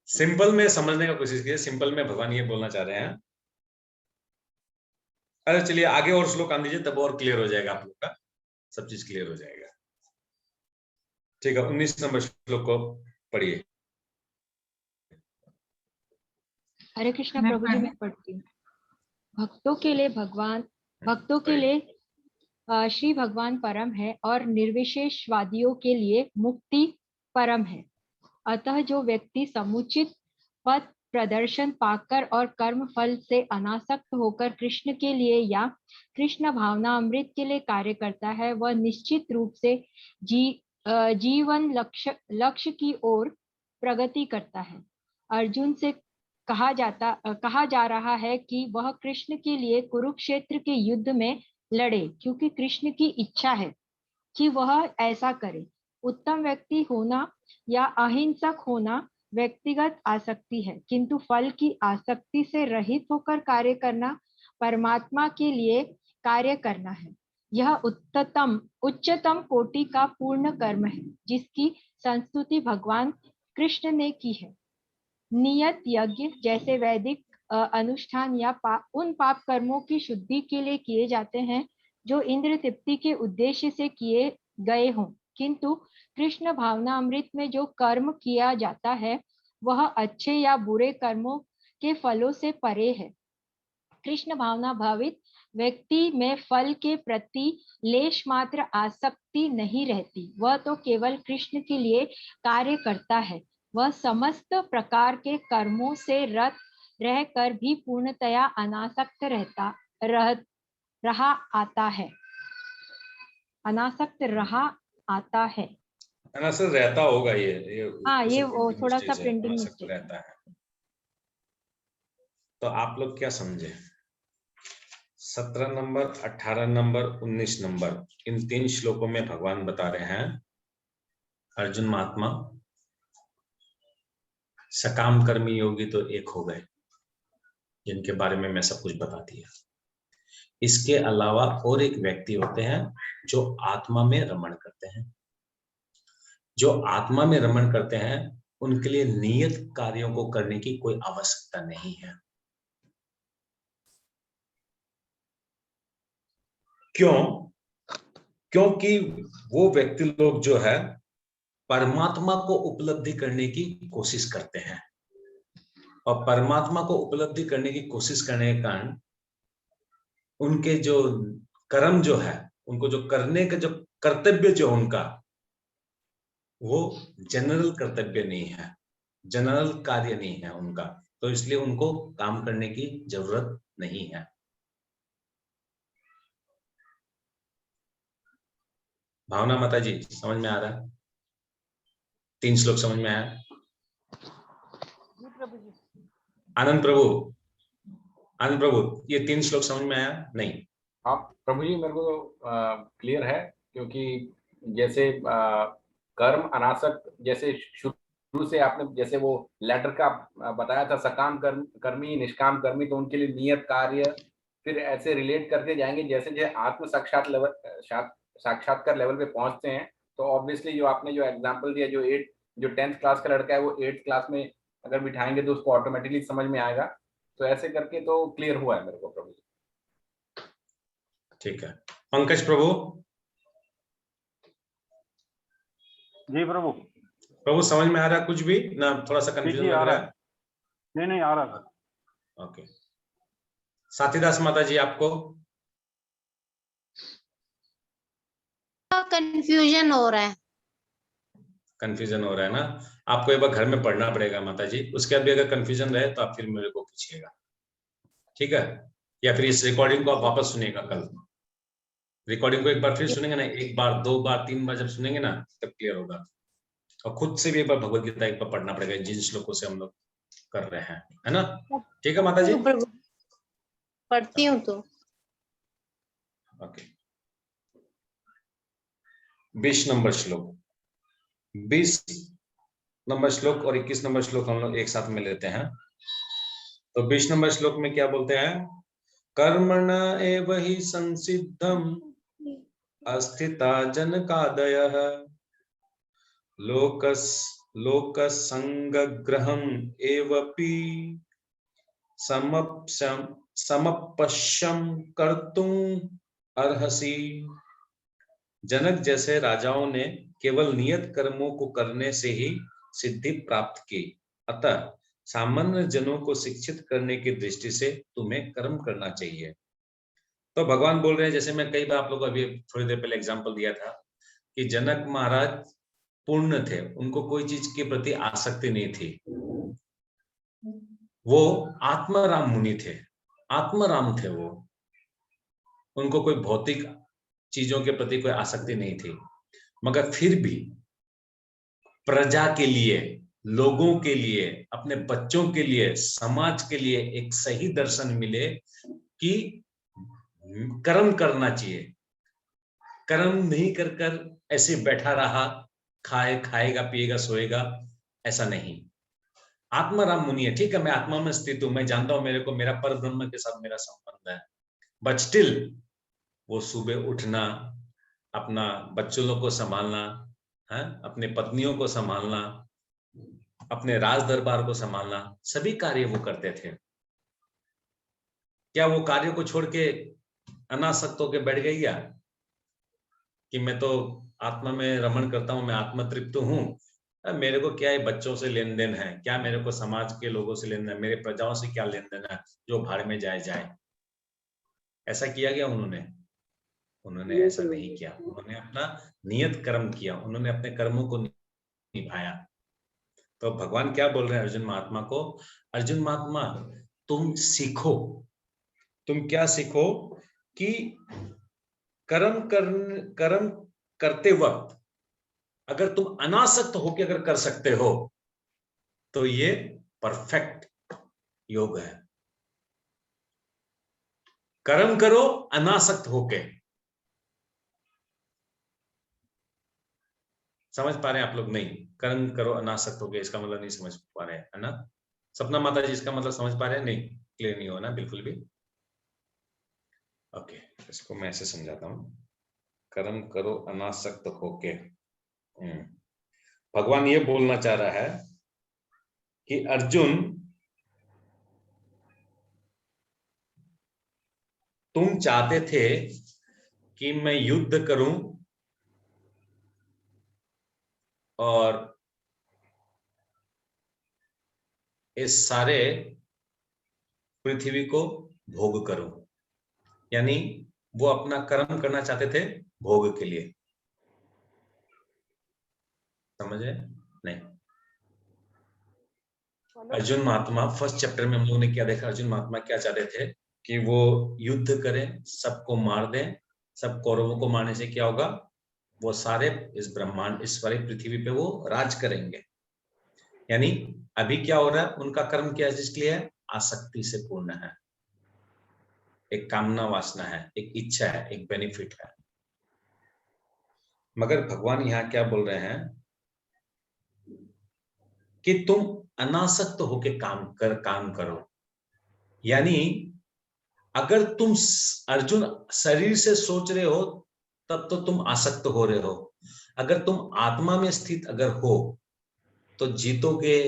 सिंपल में समझने का कोशिश कीजिए, सिंपल में भगवान ये बोलना चाह रहे हैं। अरे चलिए आगे और श्लोक आन दीजिए, तब और क्लियर हो जाएगा आप लोग का, सब चीज क्लियर हो जाएगा। ठीक है, 19 नंबर श्लोक को पढ़िए। हरे कृष्णा प्रभु जी, मैं पढ़ती हूँ। भक्तों के लिए श्री भगवान परम है और निर्विशेषवादियों के लिए मुक्ति परम है। अतः जो व्यक्ति समुचित पथ प्रदर्शन पाकर और कर्म फल से अनासक्त होकर कृष्ण के लिए या कृष्ण भावना अमृत के लिए कार्य करता है, वह निश्चित रूप से जीवन लक्ष्य की ओर प्रगति करता है। अर्जुन से कहा जा रहा है कि वह कृष्ण के लिए कुरुक्षेत्र के युद्ध में लड़े, क्योंकि कृष्ण की इच्छा है कि वह ऐसा करे। उत्तम व्यक्ति होना या अहिंसक होना व्यक्तिगत आसक्ति है, किंतु फल की आसक्ति से रहित होकर कार्य करना परमात्मा के लिए कार्य करना है। यह उच्चतम कोटि का पूर्ण कर्म है, जिसकी संस्तुति भगवान कृष्ण ने की है। नियत यज्ञ जैसे वैदिक अनुष्ठान या उन पाप कर्मों की शुद्धि के लिए किए जाते हैं जो इंद्र तृप्ति के उद्देश्य से किए गए हों, किंतु कृष्ण भावना अमृत में जो कर्म किया जाता है वह अच्छे या बुरे कर्मों के फलों से परे है। कृष्ण भावना भावित व्यक्ति में फल के प्रति लेश मात्र आसक्ति नहीं रहती। वह तो केवल कृष्ण के लिए कार्य करता है। वह समस्त प्रकार के कर्मों से रत रहकर भी पूर्णतया अनासक्त रहा आता है। अनासक्त रहता होगा ये हाँ, ये वो थोड़ा सा प्रिंटिंग मिस्टेक रहता है। तो आप लोग क्या समझे? 17 नंबर, 18 नंबर, 19 नंबर, इन 3 श्लोकों में भगवान बता रहे हैं अर्जुन महात्मा, सकाम कर्मी योगी तो एक हो गए, जिनके बारे में मैं सब कुछ बता दिया। इसके अलावा और एक व्यक्ति होते हैं जो आत्मा में रमण करते हैं। जो आत्मा में रमण करते हैं उनके लिए नियत कार्यों को करने की कोई आवश्यकता नहीं है। क्यों? क्योंकि वो व्यक्ति लोग जो है परमात्मा को उपलब्धि करने की कोशिश करते हैं, और परमात्मा को उपलब्धि करने की कोशिश करने के कारण उनके जो कर्म जो है, उनको जो करने का जो कर्तव्य जो उनका, वो जनरल कर्तव्य नहीं है, जनरल कार्य नहीं है उनका, तो इसलिए उनको काम करने की जरूरत नहीं है। भावना माता जी समझ में आ रहा है? 3 श्लोक समझ में आया? आनंद प्रभु ये 3 श्लोक समझ में आया? नहीं? हाँ प्रभु जी, मेरे को क्लियर है, क्योंकि जैसे कर्म अनासक्त, जैसे शुरू से आपने जैसे वो लेटर का बताया था, सकाम कर्मी निष्काम कर्मी, तो उनके लिए नियत कार्य, फिर ऐसे रिलेट करते जाएंगे जैसे जैसे आत्म साक्षात्कार लेवल पे पहुंचते हैं। तो ऑब्वियसली जो आपने जो एग्जांपल दिया, जो 10th क्लास का लड़का है वो 8th क्लास में अगर बिठाएंगे तो उसको ऑटोमेटिकली समझ में आएगा। तो ऐसे करके तो क्लियर हुआ है मेरे को प्रभु जी। ठीक है, पंकज प्रभु। जी प्रभु समझ में आ रहा है कुछ भी ना? थोड़ा सा कंफ्यूजन लग रहा है? नहीं आ रहा था। ओके, साथीदास माता जी आपको? कंफ्यूजन हो रहा है ना? आपको एक बार घर में पढ़ना पड़ेगा माता जी, उसके बाद भी अगर कंफ्यूजन रहे तो आप फिर मेरे को पूछिएगा, ठीक है? या फिर इस रिकॉर्डिंग को आप वापस सुनिएगा। कल रिकॉर्डिंग को एक बार फिर सुनेंगे ना, 1 बार 2 बार 3 बार जब सुनेंगे ना तब क्लियर होगा। और खुद से भी एक बार भगवत गीता एक बार पढ़ना पड़ेगा, जिन श्लोकों से हम लोग कर रहे हैं, है ना? ठीक है माता जी, पढ़ती हूँ तो। ओके, 20 नंबर श्लोक, 20 नंबर श्लोक और 21 नंबर श्लोक हम लोग एक साथ में लेते हैं। तो 20 नंबर श्लोक में क्या बोलते हैं? कर्मण एव हि संसिद्धम अस्थिता जनकादयः लोक संगग्रहम एवपि समपश्यम कर्तुम अर्हसि। जनक जैसे राजाओं ने केवल नियत कर्मों को करने से ही सिद्धि प्राप्त की, अतः सामान्य जनों को शिक्षित करने की दृष्टि से तुम्हें कर्म करना चाहिए। तो भगवान बोल रहे हैं, जैसे मैं कई बार आप लोगों को अभी थोड़ी देर पहले एग्जांपल दिया था कि जनक महाराज पूर्ण थे, उनको कोई चीज के प्रति आसक्ति नहीं थी। वो आत्माराम मुनि थे, आत्माराम थे वो, उनको कोई भौतिक चीजों के प्रति कोई आसक्ति नहीं थी, मगर फिर भी प्रजा के लिए, लोगों के लिए, अपने बच्चों के लिए, समाज के लिए एक सही दर्शन मिले कि कर्म करना चाहिए। कर्म नहीं कर कर ऐसे बैठा रहा, खाएगा पिएगा सोएगा, ऐसा नहीं। आत्माराम मुनि है, ठीक है, मैं आत्मा में स्थित हूं, मैं जानता हूं मेरे को मेरा पर ब्रह्म के साथ मेरा संबंध है, बट स्टिल वो सुबह उठना, अपना बच्चों को संभालना है, अपने पत्नियों को संभालना, अपने राज दरबार को संभालना, सभी कार्य वो करते थे। क्या वो कार्य को छोड़ के अनासक्त होकर बैठ गई क्या कि मैं तो आत्मा में रमण करता हूं, मैं आत्म तृप्त हूं, मेरे को क्या है बच्चों से लेन देन है, क्या मेरे को समाज के लोगों से लेन देन, मेरे प्रजाओं से क्या लेन देन है, जो भाड़ में जाए जाए। ऐसा किया गया उन्होंने ऐसा नहीं किया। उन्होंने अपना नियत कर्म किया, उन्होंने अपने कर्मों को निभाया। तो भगवान क्या बोल रहे हैं अर्जुन महात्मा को, अर्जुन महात्मा तुम सीखो, तुम क्या सीखो कि कर्म करते वक्त अगर तुम अनासक्त होकर अगर कर सकते हो तो ये परफेक्ट योग है। कर्म करो अनासक्त होके। समझ पा रहे हैं आप लोग? नहीं, कर्म करो अनासक्त होके इसका मतलब नहीं समझ पा रहे हैं, है ना? सपना माता जी इसका मतलब समझ पा रहे हैं? नहीं, क्लियर नहीं हो ना बिल्कुल भी। ओके, इसको मैं ऐसे समझाता हूं, कर्म करो अनासक्त होके। भगवान ये बोलना चाह रहा है कि अर्जुन तुम चाहते थे कि मैं युद्ध करूं और इस सारे पृथ्वी को भोग करूं, यानी वो अपना कर्म करना चाहते थे भोग के लिए। समझे? नहीं। अर्जुन महात्मा फर्स्ट चैप्टर में हम लोगों ने क्या देखा, अर्जुन महात्मा क्या चाहते थे कि वो युद्ध करें, सबको मार दें, सब कौरवों को मारने से क्या होगा, वो सारे इस ब्रह्मांड, इस सारी पृथ्वी पे वो राज करेंगे। यानी अभी क्या हो रहा है, उनका कर्म क्या है, जिसके लिए आसक्ति से पूर्ण है, एक कामना वासना है, एक इच्छा है, एक बेनिफिट है। मगर भगवान यहाँ क्या बोल रहे हैं कि तुम अनासक्त होके काम करो। यानी अगर तुम अर्जुन शरीर से सोच रहे हो तब तो तुम आसक्त हो रहे हो, अगर तुम आत्मा में स्थित अगर हो तो जीतोगे,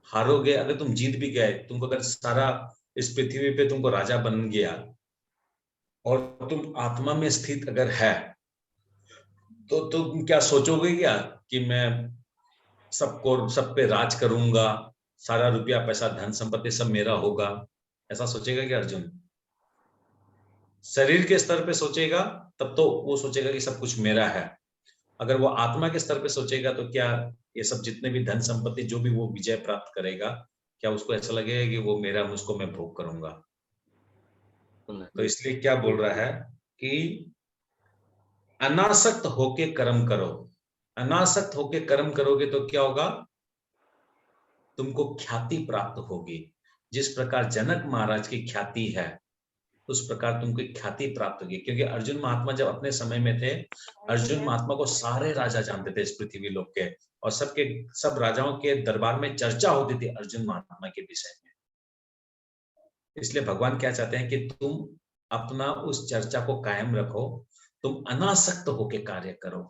हारोगे। अगर तुम जीत भी गए, तुमको अगर सारा इस पृथ्वी पे तुमको राजा बन गया और तुम आत्मा में स्थित अगर है तो तुम क्या सोचोगे क्या कि मैं सबको, सब पे राज करूंगा, सारा रुपया पैसा धन संपत्ति सब मेरा होगा, ऐसा सोचेगा क्या अर्जुन? शरीर के स्तर पे सोचेगा तब तो वो सोचेगा कि सब कुछ मेरा है। अगर वो आत्मा के स्तर पे सोचेगा तो क्या ये सब जितने भी धन संपत्ति जो भी वो विजय प्राप्त करेगा, क्या उसको ऐसा लगेगा कि वो मेरा, मुझको मैं भोग करूंगा? तो इसलिए क्या बोल रहा है कि अनासक्त होके कर्म करो। अनासक्त होके कर्म करोगे तो क्या होगा, तुमको ख्याति प्राप्त होगी। जिस प्रकार जनक महाराज की ख्याति है उस प्रकार तुमको ख्याति प्राप्त होगी। क्योंकि अर्जुन महात्मा जब अपने समय में थे, अर्जुन महात्मा को सारे राजा जानते थे इस पृथ्वी लोक के, और सब राजाओं के दरबार में चर्चा होती थी अर्जुन महात्मा के विषय में। इसलिए भगवान क्या चाहते हैं कि तुम अपना उस चर्चा को कायम रखो, तुम अनासक्त होके कार्य करो।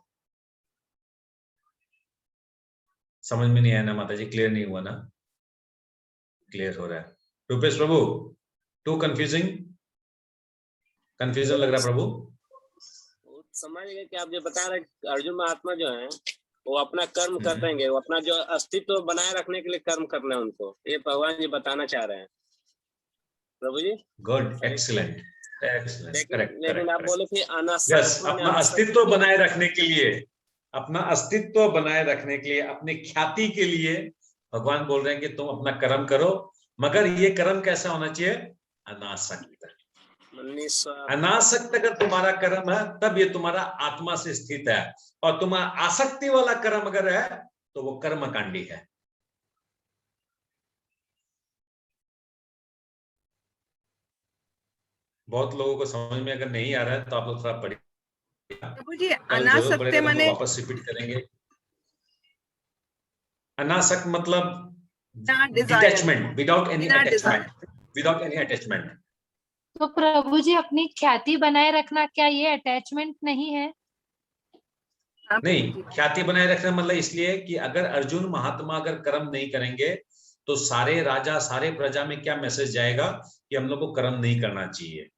समझ में नहीं आया ना माता जी? क्लियर नहीं हुआ ना? क्लियर हो रहा है? रूपेश प्रभु, टू कंफ्यूजिंग, कंफ्यूजन लग रहा है प्रभु? समझ गए कि आप जो बता रहे अर्जुन महात्मा जो है वो अपना कर्म करेंगे, वो अपना जो अस्तित्व बनाए रखने के लिए कर्म करना है उनको, ये भगवान जी बताना चाह रहे हैं प्रभु जी। Good, excellent, excellent, correct. लेकिन आप बोले कि यस, अपना अस्तित्व बनाए रखने के लिए, अपना अस्तित्व बनाए रखने के लिए, अपनी ख्याति के लिए भगवान बोल रहे हैं कि तुम अपना कर्म करो, मगर ये कर्म कैसा होना चाहिए? अनासक्त। अनासक्त अगर तुम्हारा कर्म है तब ये तुम्हारा आत्मा से स्थित है, और तुम्हारा आसक्ति वाला कर्म अगर है तो वो कर्मकांडी है। बहुत लोगों को समझ में अगर नहीं आ रहा है तो आप लोग थोड़ा पढ़िए, अनासक्त माने वापस रिपीट करेंगे। अनासक्त मतलब detachment, without any attachment, without any attachment. तो प्रभु जी अपनी ख्याति बनाए रखना, क्या ये अटैचमेंट नहीं है? नहीं, ख्याति बनाए रखना मतलब इसलिए कि अगर अर्जुन महात्मा अगर कर्म नहीं करेंगे तो सारे राजा, सारे प्रजा में क्या मैसेज जाएगा कि हम लोग को कर्म नहीं करना चाहिए,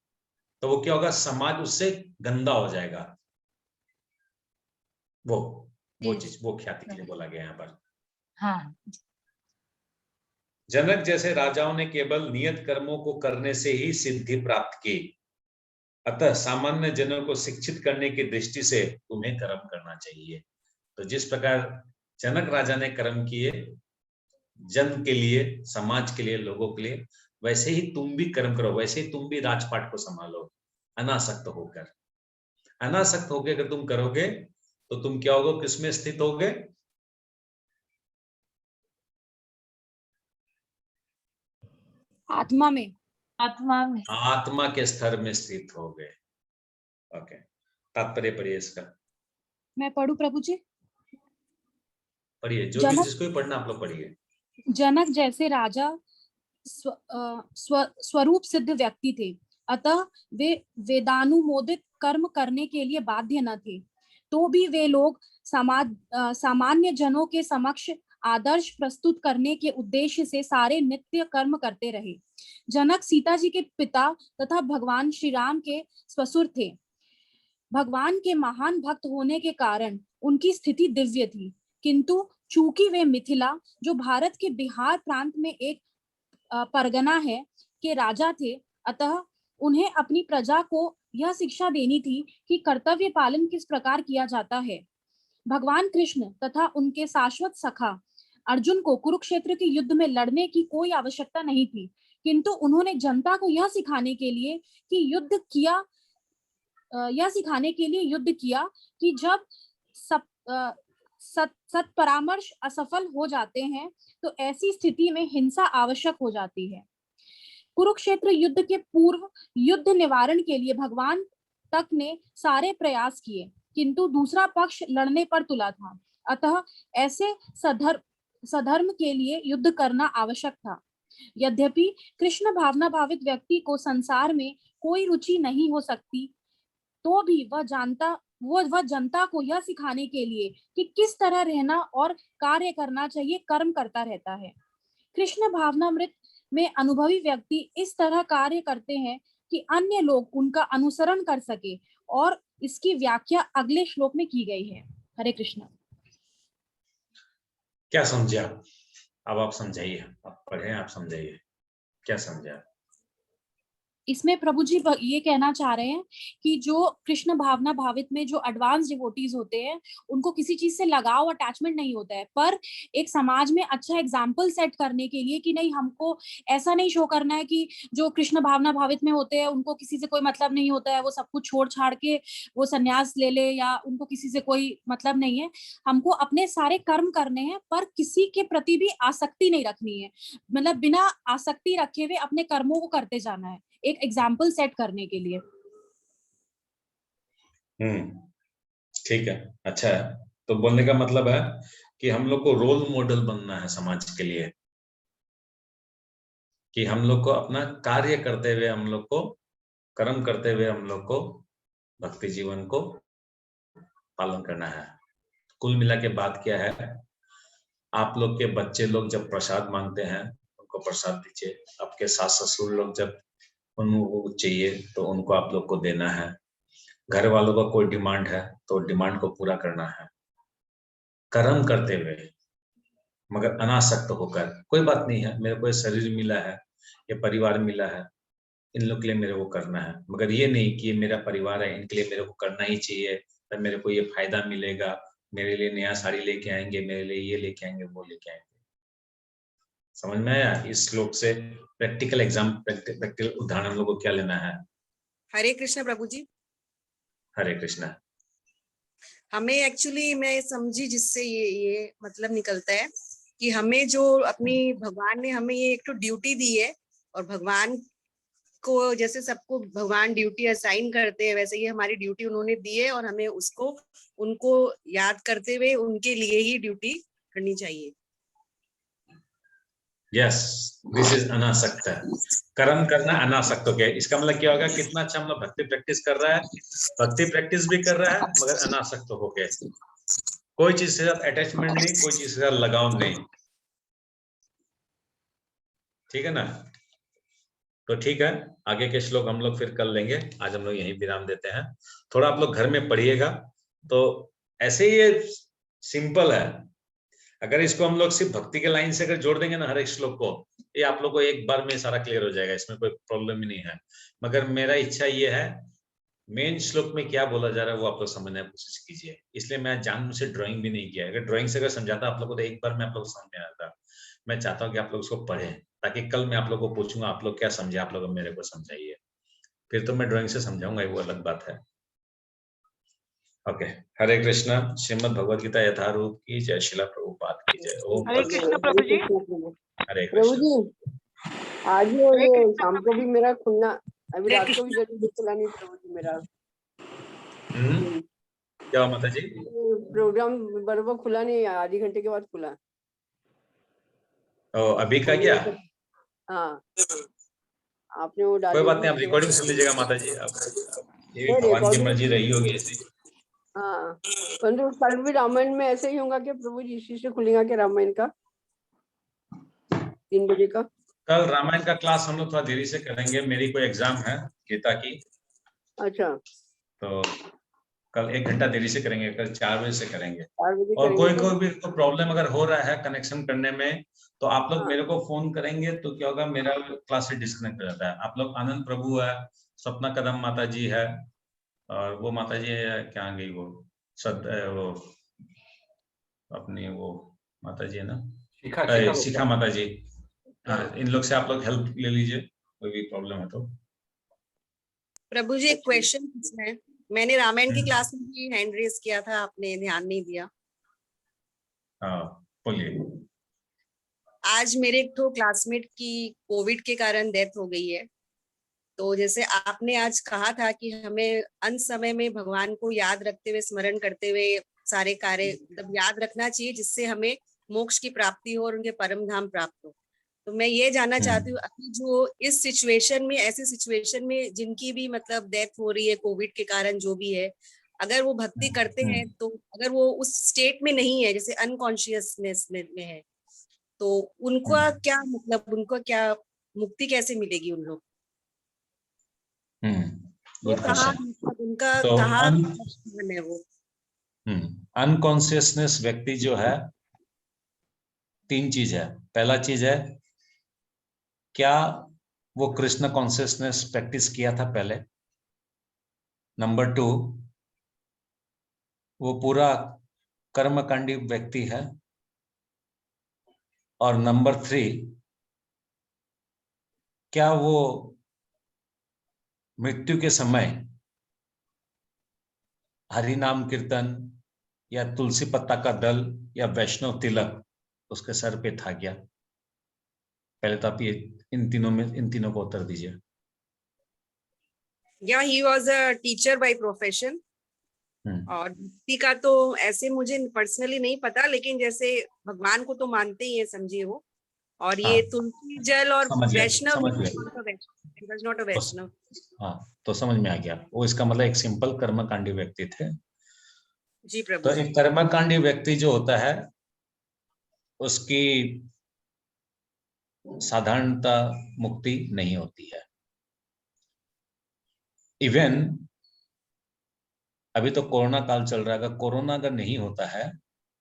तो वो क्या होगा? समाज उससे गंदा हो जाएगा। वो चीज, वो ख्याति के लिए बोला गया यहाँ पर। हाँ। जनक जैसे राजाओं ने केवल नियत कर्मों को करने से ही सिद्धि प्राप्त की, अतः सामान्य जनों को शिक्षित करने की दृष्टि से तुम्हें कर्म करना चाहिए। तो जिस प्रकार जनक राजा ने कर्म किए जन के लिए, समाज के लिए, लोगों के लिए, वैसे ही तुम भी कर्म करो, वैसे ही तुम भी राजपाट को संभालो अनासक्त होकर। अनासक्त होकर अगर तुम करोगे तो तुम क्या होगे? किसमें स्थित होगे? आत्मा में। आत्मा में, आत्मा के स्तर में स्थित हो गए। ओके, तात्पर्य पढ़िए इसका। मैं पढ़ूं प्रभु जी? पढ़िए, जो भी जिसको भी पढ़ना आप लोग पढ़िए। जनक जैसे राजा स्वरूप सिद्ध व्यक्ति थे, अतः वे वेदानुमोदित कर्म करने के लिए बाध्य न थे, तो भी वे लोग सामान्य जनों के समक्ष आदर्श प्रस्तुत करने के उद्देश्य से सारे नित्य कर्म करते रहे। जनक सीता जी के पिता तथा भगवान श्री राम के ससुर थे। भगवान के महान भक्त होने के कारण उनकी स्थिति दिव्य थी, किंतु चूंकि वे मिथिला, जो भारत के बिहार प्रांत में एक परगना है, के राजा थे, अतः उन्हें अपनी प्रजा को यह शिक्षा देनी थी कि कर्तव्य पालन किस प्रकार किया जाता है। भगवान कृष्ण तथा उनके शाश्वत सखा अर्जुन को कुरुक्षेत्र के युद्ध में लड़ने की कोई आवश्यकता नहीं थी, किंतु उन्होंने जनता को यह सिखाने के लिए युद्ध किया कि जब सत परामर्श असफल हो जाते हैं तो ऐसी स्थिति में हिंसा आवश्यक हो जाती है। कुरुक्षेत्र युद्ध के पूर्व युद्ध निवारण के लिए भगवान तक ने सारे प्रयास किए, किंतु दूसरा पक्ष लड़ने पर तुला था, अतः ऐसे सधर्म के लिए युद्ध करना आवश्यक था। यद्यपि कृष्ण भावना भावित व्यक्ति को संसार में कोई रुचि नहीं हो सकती, तो भी वह जनता को यह सिखाने के लिए कि किस तरह रहना और कार्य करना चाहिए कर्म करता रहता है। कृष्ण भावनामृत में अनुभवी व्यक्ति इस तरह कार्य करते हैं कि अन्य लोग उनका अनुसरण कर सके, और इसकी व्याख्या अगले श्लोक में की गई है। हरे कृष्ण। क्या समझा? अब आप समझाइए, आप पढ़े, आप समझाइए, क्या समझा? इसमें प्रभु जी ये कहना चाह रहे हैं कि जो कृष्ण भावना भावित में जो एडवांस डिवोटीज होते हैं उनको किसी चीज से लगाव, अटैचमेंट नहीं होता है, पर एक समाज में अच्छा एग्जाम्पल सेट करने के लिए कि नहीं, हमको ऐसा नहीं शो करना है कि जो कृष्ण भावना भावित में होते हैं उनको किसी से कोई मतलब नहीं होता है, वो सब कुछ छोड़ छाड़ के वो संन्यास ले ले, या उनको किसी से कोई मतलब नहीं है। हमको अपने सारे कर्म करने हैं, पर किसी के प्रति भी आसक्ति नहीं रखनी है, मतलब बिना आसक्ति रखे हुए अपने कर्मों को करते जाना है, एक एग्जाम्पल सेट करने के लिए। ठीक है, अच्छा है। तो बोलने का मतलब है कि हम लोग को रोल मॉडल बनना है समाज के लिए, कि हम लोग को अपना कार्य करते हुए, हम लोग को कर्म करते हुए, हम लोग को भक्ति जीवन को पालन करना है। कुल मिला के बात क्या है आप लोग के बच्चे लोग जब प्रसाद मांगते हैं उनको प्रसाद दीजिए। आपके सास ससुर लोग जब उनको चाहिए तो उनको आप लोग को देना है। घर वालों का कोई डिमांड है तो डिमांड को पूरा करना है, कर्म करते हुए मगर अनासक्त होकर। कोई बात नहीं है, मेरे को ये शरीर मिला है, ये परिवार मिला है, इन लोग के लिए मेरे को करना है, मगर ये नहीं कि ये मेरा परिवार है, इनके लिए मेरे को करना ही चाहिए, तो मेरे को ये फायदा मिलेगा, मेरे लिए नया साड़ी लेके आएंगे, मेरे लिए ये लेके आएंगे, वो लेके आएंगे। समझ में आया? इस श्लोक से प्रैक्टिकल प्रैक्टिकल उदाहरण हम लोग को क्या लेना है? हरे कृष्ण प्रभु जी। हरे कृष्णा। हमें एक्चुअली मैं समझी जिससे ये मतलब निकलता है कि हमें जो अपनी भगवान ने हमें ये एक तो ड्यूटी दी है, और भगवान को जैसे सबको भगवान ड्यूटी असाइन करते हैं वैसे ही हमारी ड्यूटी उन्होंने दी है, और हमें उसको उनको याद करते हुए उनके लिए ही ड्यूटी करनी चाहिए। यस, दिस इज अनासक्त। कर्म करना अनासक्त हो गया। इसका मतलब क्या होगा? कितना अच्छा मतलब भक्ति प्रैक्टिस कर रहा है, भक्ति प्रैक्टिस भी कर रहा है मगर अनासक्त हो गया। कोई चीज से अटैचमेंट नहीं, कोई चीज से लगाव नहीं। ठीक है ना? तो ठीक है, आगे के श्लोक हम लोग फिर कर लेंगे। आज हम लोग यहीं विराम देते हैं। थोड़ा आप लोग घर में पढ़िएगा। तो ऐसे ही ये सिंपल है। अगर इसको हम लोग सिर्फ भक्ति के लाइन से अगर जोड़ देंगे ना हर एक श्लोक को, ये आप लोग को एक बार में सारा क्लियर हो जाएगा, इसमें कोई प्रॉब्लम ही नहीं है। मगर मेरा इच्छा ये है मेन श्लोक में क्या बोला जा रहा है वो आप लोग समझने की कोशिश कीजिए। इसलिए मैं जानबूझ से ड्राइंग भी नहीं किया। अगर ड्राइंग से अगर समझाता आप लोग को तो एक बार में आप लोग को समझ में आता। मैं चाहता हूँ कि आप लोग उसको पढ़ें, ताकि कल मैं आप लोग को पूछूंगा आप लोग क्या समझे, आप लोग मेरे को समझाइए। फिर तो मैं ड्राइंग से समझाऊंगा, वो अलग बात है। ओके, हरे कृष्णा। श्रीमद् भगवद गीता यथारूप की जय, शिला प्रभुपाद की जय। ओम हरे कृष्ण प्रभु जी। हरे प्रभु कृष्ण। जी, आज ही और ये शाम को भी मेरा खुलना, अभी रात को भी जल्दी खुला नहीं प्रभु जी मेरा। क्या हुआ माता जी? प्रोग्राम बराबर खुला नहीं, आधे घंटे के बाद खुला। ओ, अभी का क्या? हाँ, आपने वो डाली। कोई बात नहीं, आप रिकॉर्डिंग सुन लीजिएगा माता जी। ये भगवान की मर्जी रही होगी ऐसी। हाँ, परंतु कल भी रामायण में ऐसे ही होगा कि प्रभु जी इसी से खुलेगा कि रामायण का 3 बजे का? कल रामायण का क्लास हम लोग थोड़ा देरी से करेंगे, मेरी कोई एग्जाम है गीता की। अच्छा, तो कल 1 घंटा देरी से करेंगे, कल 4 बजे से करेंगे। 4 बजे और कोई भी प्रॉब्लम अगर हो रहा है कनेक्शन करने में तो आप लोग मेरे को फोन करेंगे, तो क्या होगा मेरा क्लास से डिस्कनेक्ट हो जाता है। आप लोग आनंद प्रभु है, सपना कदम माता जी है, और वो माता जी क्या गई वो वो अपनी वो माता जी है ना, शिखा माता जी। हाँ, इन लोग से आप लोग हेल्प ले लीजिए, कोई भी प्रॉब्लम है तो। प्रभु जी एक क्वेश्चन पूछना है। मैंने रामायण की क्लास में भी हैंड रेज किया था, आपने ध्यान नहीं दिया। हाँ बोलिए। आज मेरे एक तो क्लासमेट की कोविड के कारण डेथ हो गई है। तो जैसे आपने आज कहा था कि हमें अंत समय में भगवान को याद रखते हुए, स्मरण करते हुए सारे कार्य मतलब याद रखना चाहिए, जिससे हमें मोक्ष की प्राप्ति हो और उनके परम धाम प्राप्त हो। तो मैं ये जानना चाहती हूँ, अभी जो इस सिचुएशन में, ऐसी सिचुएशन में जिनकी भी मतलब डेथ हो रही है कोविड के कारण, जो भी है, अगर वो भक्ति करते हैं तो अगर वो उस स्टेट में नहीं है, जैसे अनकॉन्शियसनेस में है, तो उनका क्या मतलब, उनको क्या मुक्ति कैसे मिलेगी उन लोग? उनका कहाँ है वो? अनकॉन्शियसनेस व्यक्ति जो है, 3 चीज है। पहला चीज है क्या वो कृष्ण कॉन्शियसनेस प्रैक्टिस किया था पहले। नंबर 2, वो पूरा कर्मकांडी व्यक्ति है। और नंबर 3, क्या वो मृत्यु के समय हरि नाम कीर्तन या तुलसी पत्ता का दल या वैष्णव तिलक उसके सर पे था क्या? पहले तो आप ये इन तीनों को उत्तर दीजिए। या he was a teacher by profession. और भक्ति का तो ऐसे मुझे पर्सनली नहीं पता, लेकिन जैसे भगवान को तो मानते ही है, समझिए वो। और ये तुलसी जल और वैष्णव, नॉट अ वैष्णव। हाँ, तो समझ में आ गया। वो इसका मतलब एक सिंपल कर्मकांडी व्यक्ति थे। जी प्रभु। तो एक कर्मकांडी व्यक्ति जो होता है उसकी साधारणता मुक्ति नहीं होती है। इवन अभी तो कोरोना काल चल रहा है, अगर कोरोना अगर नहीं होता है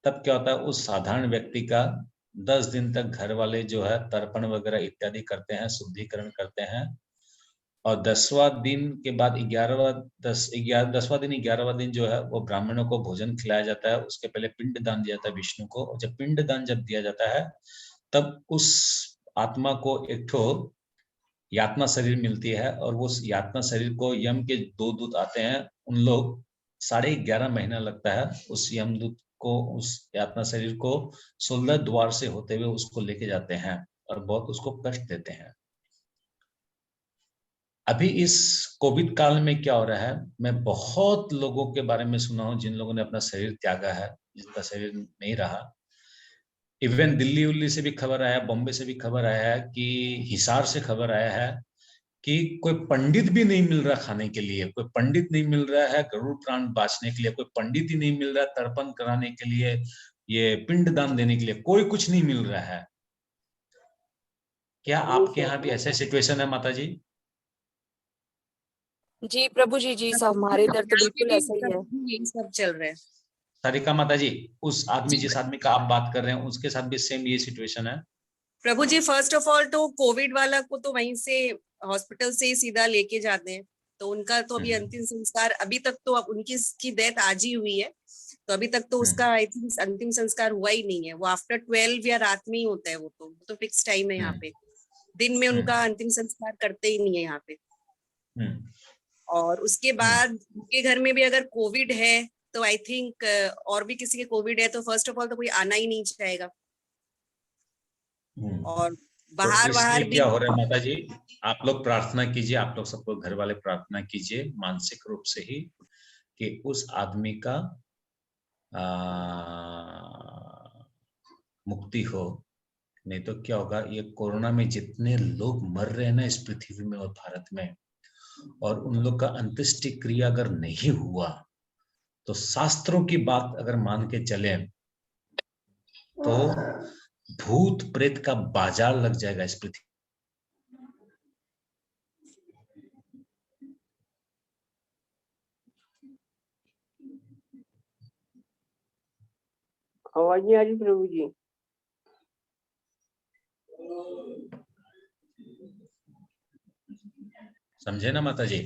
तब क्या होता है, उस साधारण व्यक्ति का 10 दिन तक घर वाले जो है तर्पण वगैरह इत्यादि करते हैं, शुद्धिकरण करते हैं, और 10वां दिन के बाद 10वां दिन जो है वो ब्राह्मणों को भोजन खिलाया जाता है। उसके पहले पिंड दान दिया जाता है विष्णु को, और जब पिंड दान जब दिया जाता है तब उस आत्मा को एक ठो यातना शरीर मिलती है, और वो यातना शरीर को यम के 2 दूत आते हैं, उन लोग 11.5 महीना लगता है उस यमदूत को, उस यातना शरीर को 16 द्वार से होते हुए उसको लेके जाते हैं और बहुत उसको कष्ट देते हैं। अभी इस कोविड काल में क्या हो रहा है, मैं बहुत लोगों के बारे में सुना हूं जिन लोगों ने अपना शरीर त्यागा है, जिनका शरीर नहीं रहा। इवन दिल्ली उल्ली से भी खबर आया, बॉम्बे से भी खबर आया है, कि हिसार से खबर आया है कि कोई पंडित भी नहीं मिल रहा खाने के लिए, कोई पंडित नहीं मिल रहा है गरुड़ प्राण बांचने के लिए, कोई पंडित ही नहीं मिल रहा है तर्पण कराने के लिए, ये पिंडदान देने के लिए, कोई कुछ नहीं मिल रहा है। क्या आपके यहाँ भी ऐसा सिचुएशन है माता जी? जी प्रभु जी, जी सब हमारे इधर तो बिल्कुल ऐसा ही है, यही सब चल रहा है। सारिका माता जी, उस आदमी जिस आदमी का आप बात कर रहे हैं उसके साथ भी सेम ये सिचुएशन है? प्रभु जी, फर्स्ट ऑफ ऑल तो कोविड वाला को तो वहीं से हॉस्पिटल से ही सीधा लेके जाते हैं, तो उनका तो अभी अंतिम संस्कार, अभी तक तो अब उनकी डेथ आज ही हुई है, तो अभी तक तो उसका आई थिंक अंतिम संस्कार हुआ ही नहीं है। वो आफ्टर 12 या रात में ही होता है, वो तो फिक्स टाइम है यहाँ पे, दिन में उनका अंतिम संस्कार करते ही नहीं है यहाँ पे। और उसके बाद उनके घर में भी अगर कोविड है तो आई थिंक और भी किसी के कोविड है तो फर्स्ट ऑफ ऑल तो कोई आना ही नहीं चाहेगा। और बाहर तो क्या हो रहा है माता जी, आप लोग प्रार्थना कीजिए, आप लोग सबको घर वाले प्रार्थना कीजिए मानसिक रूप से ही, कि उस आदमी का मुक्ति हो। नहीं तो क्या होगा, ये कोरोना में जितने लोग मर रहे हैं ना इस पृथ्वी में और भारत में, और उन लोग का अंत्येष्टि क्रिया अगर नहीं हुआ तो शास्त्रों की बात अगर मान के चले तो भूत प्रेत का बाजार लग जाएगा इस पृथ्वी। आवाज नहीं आ रही प्रभु जी? समझे ना माता जी?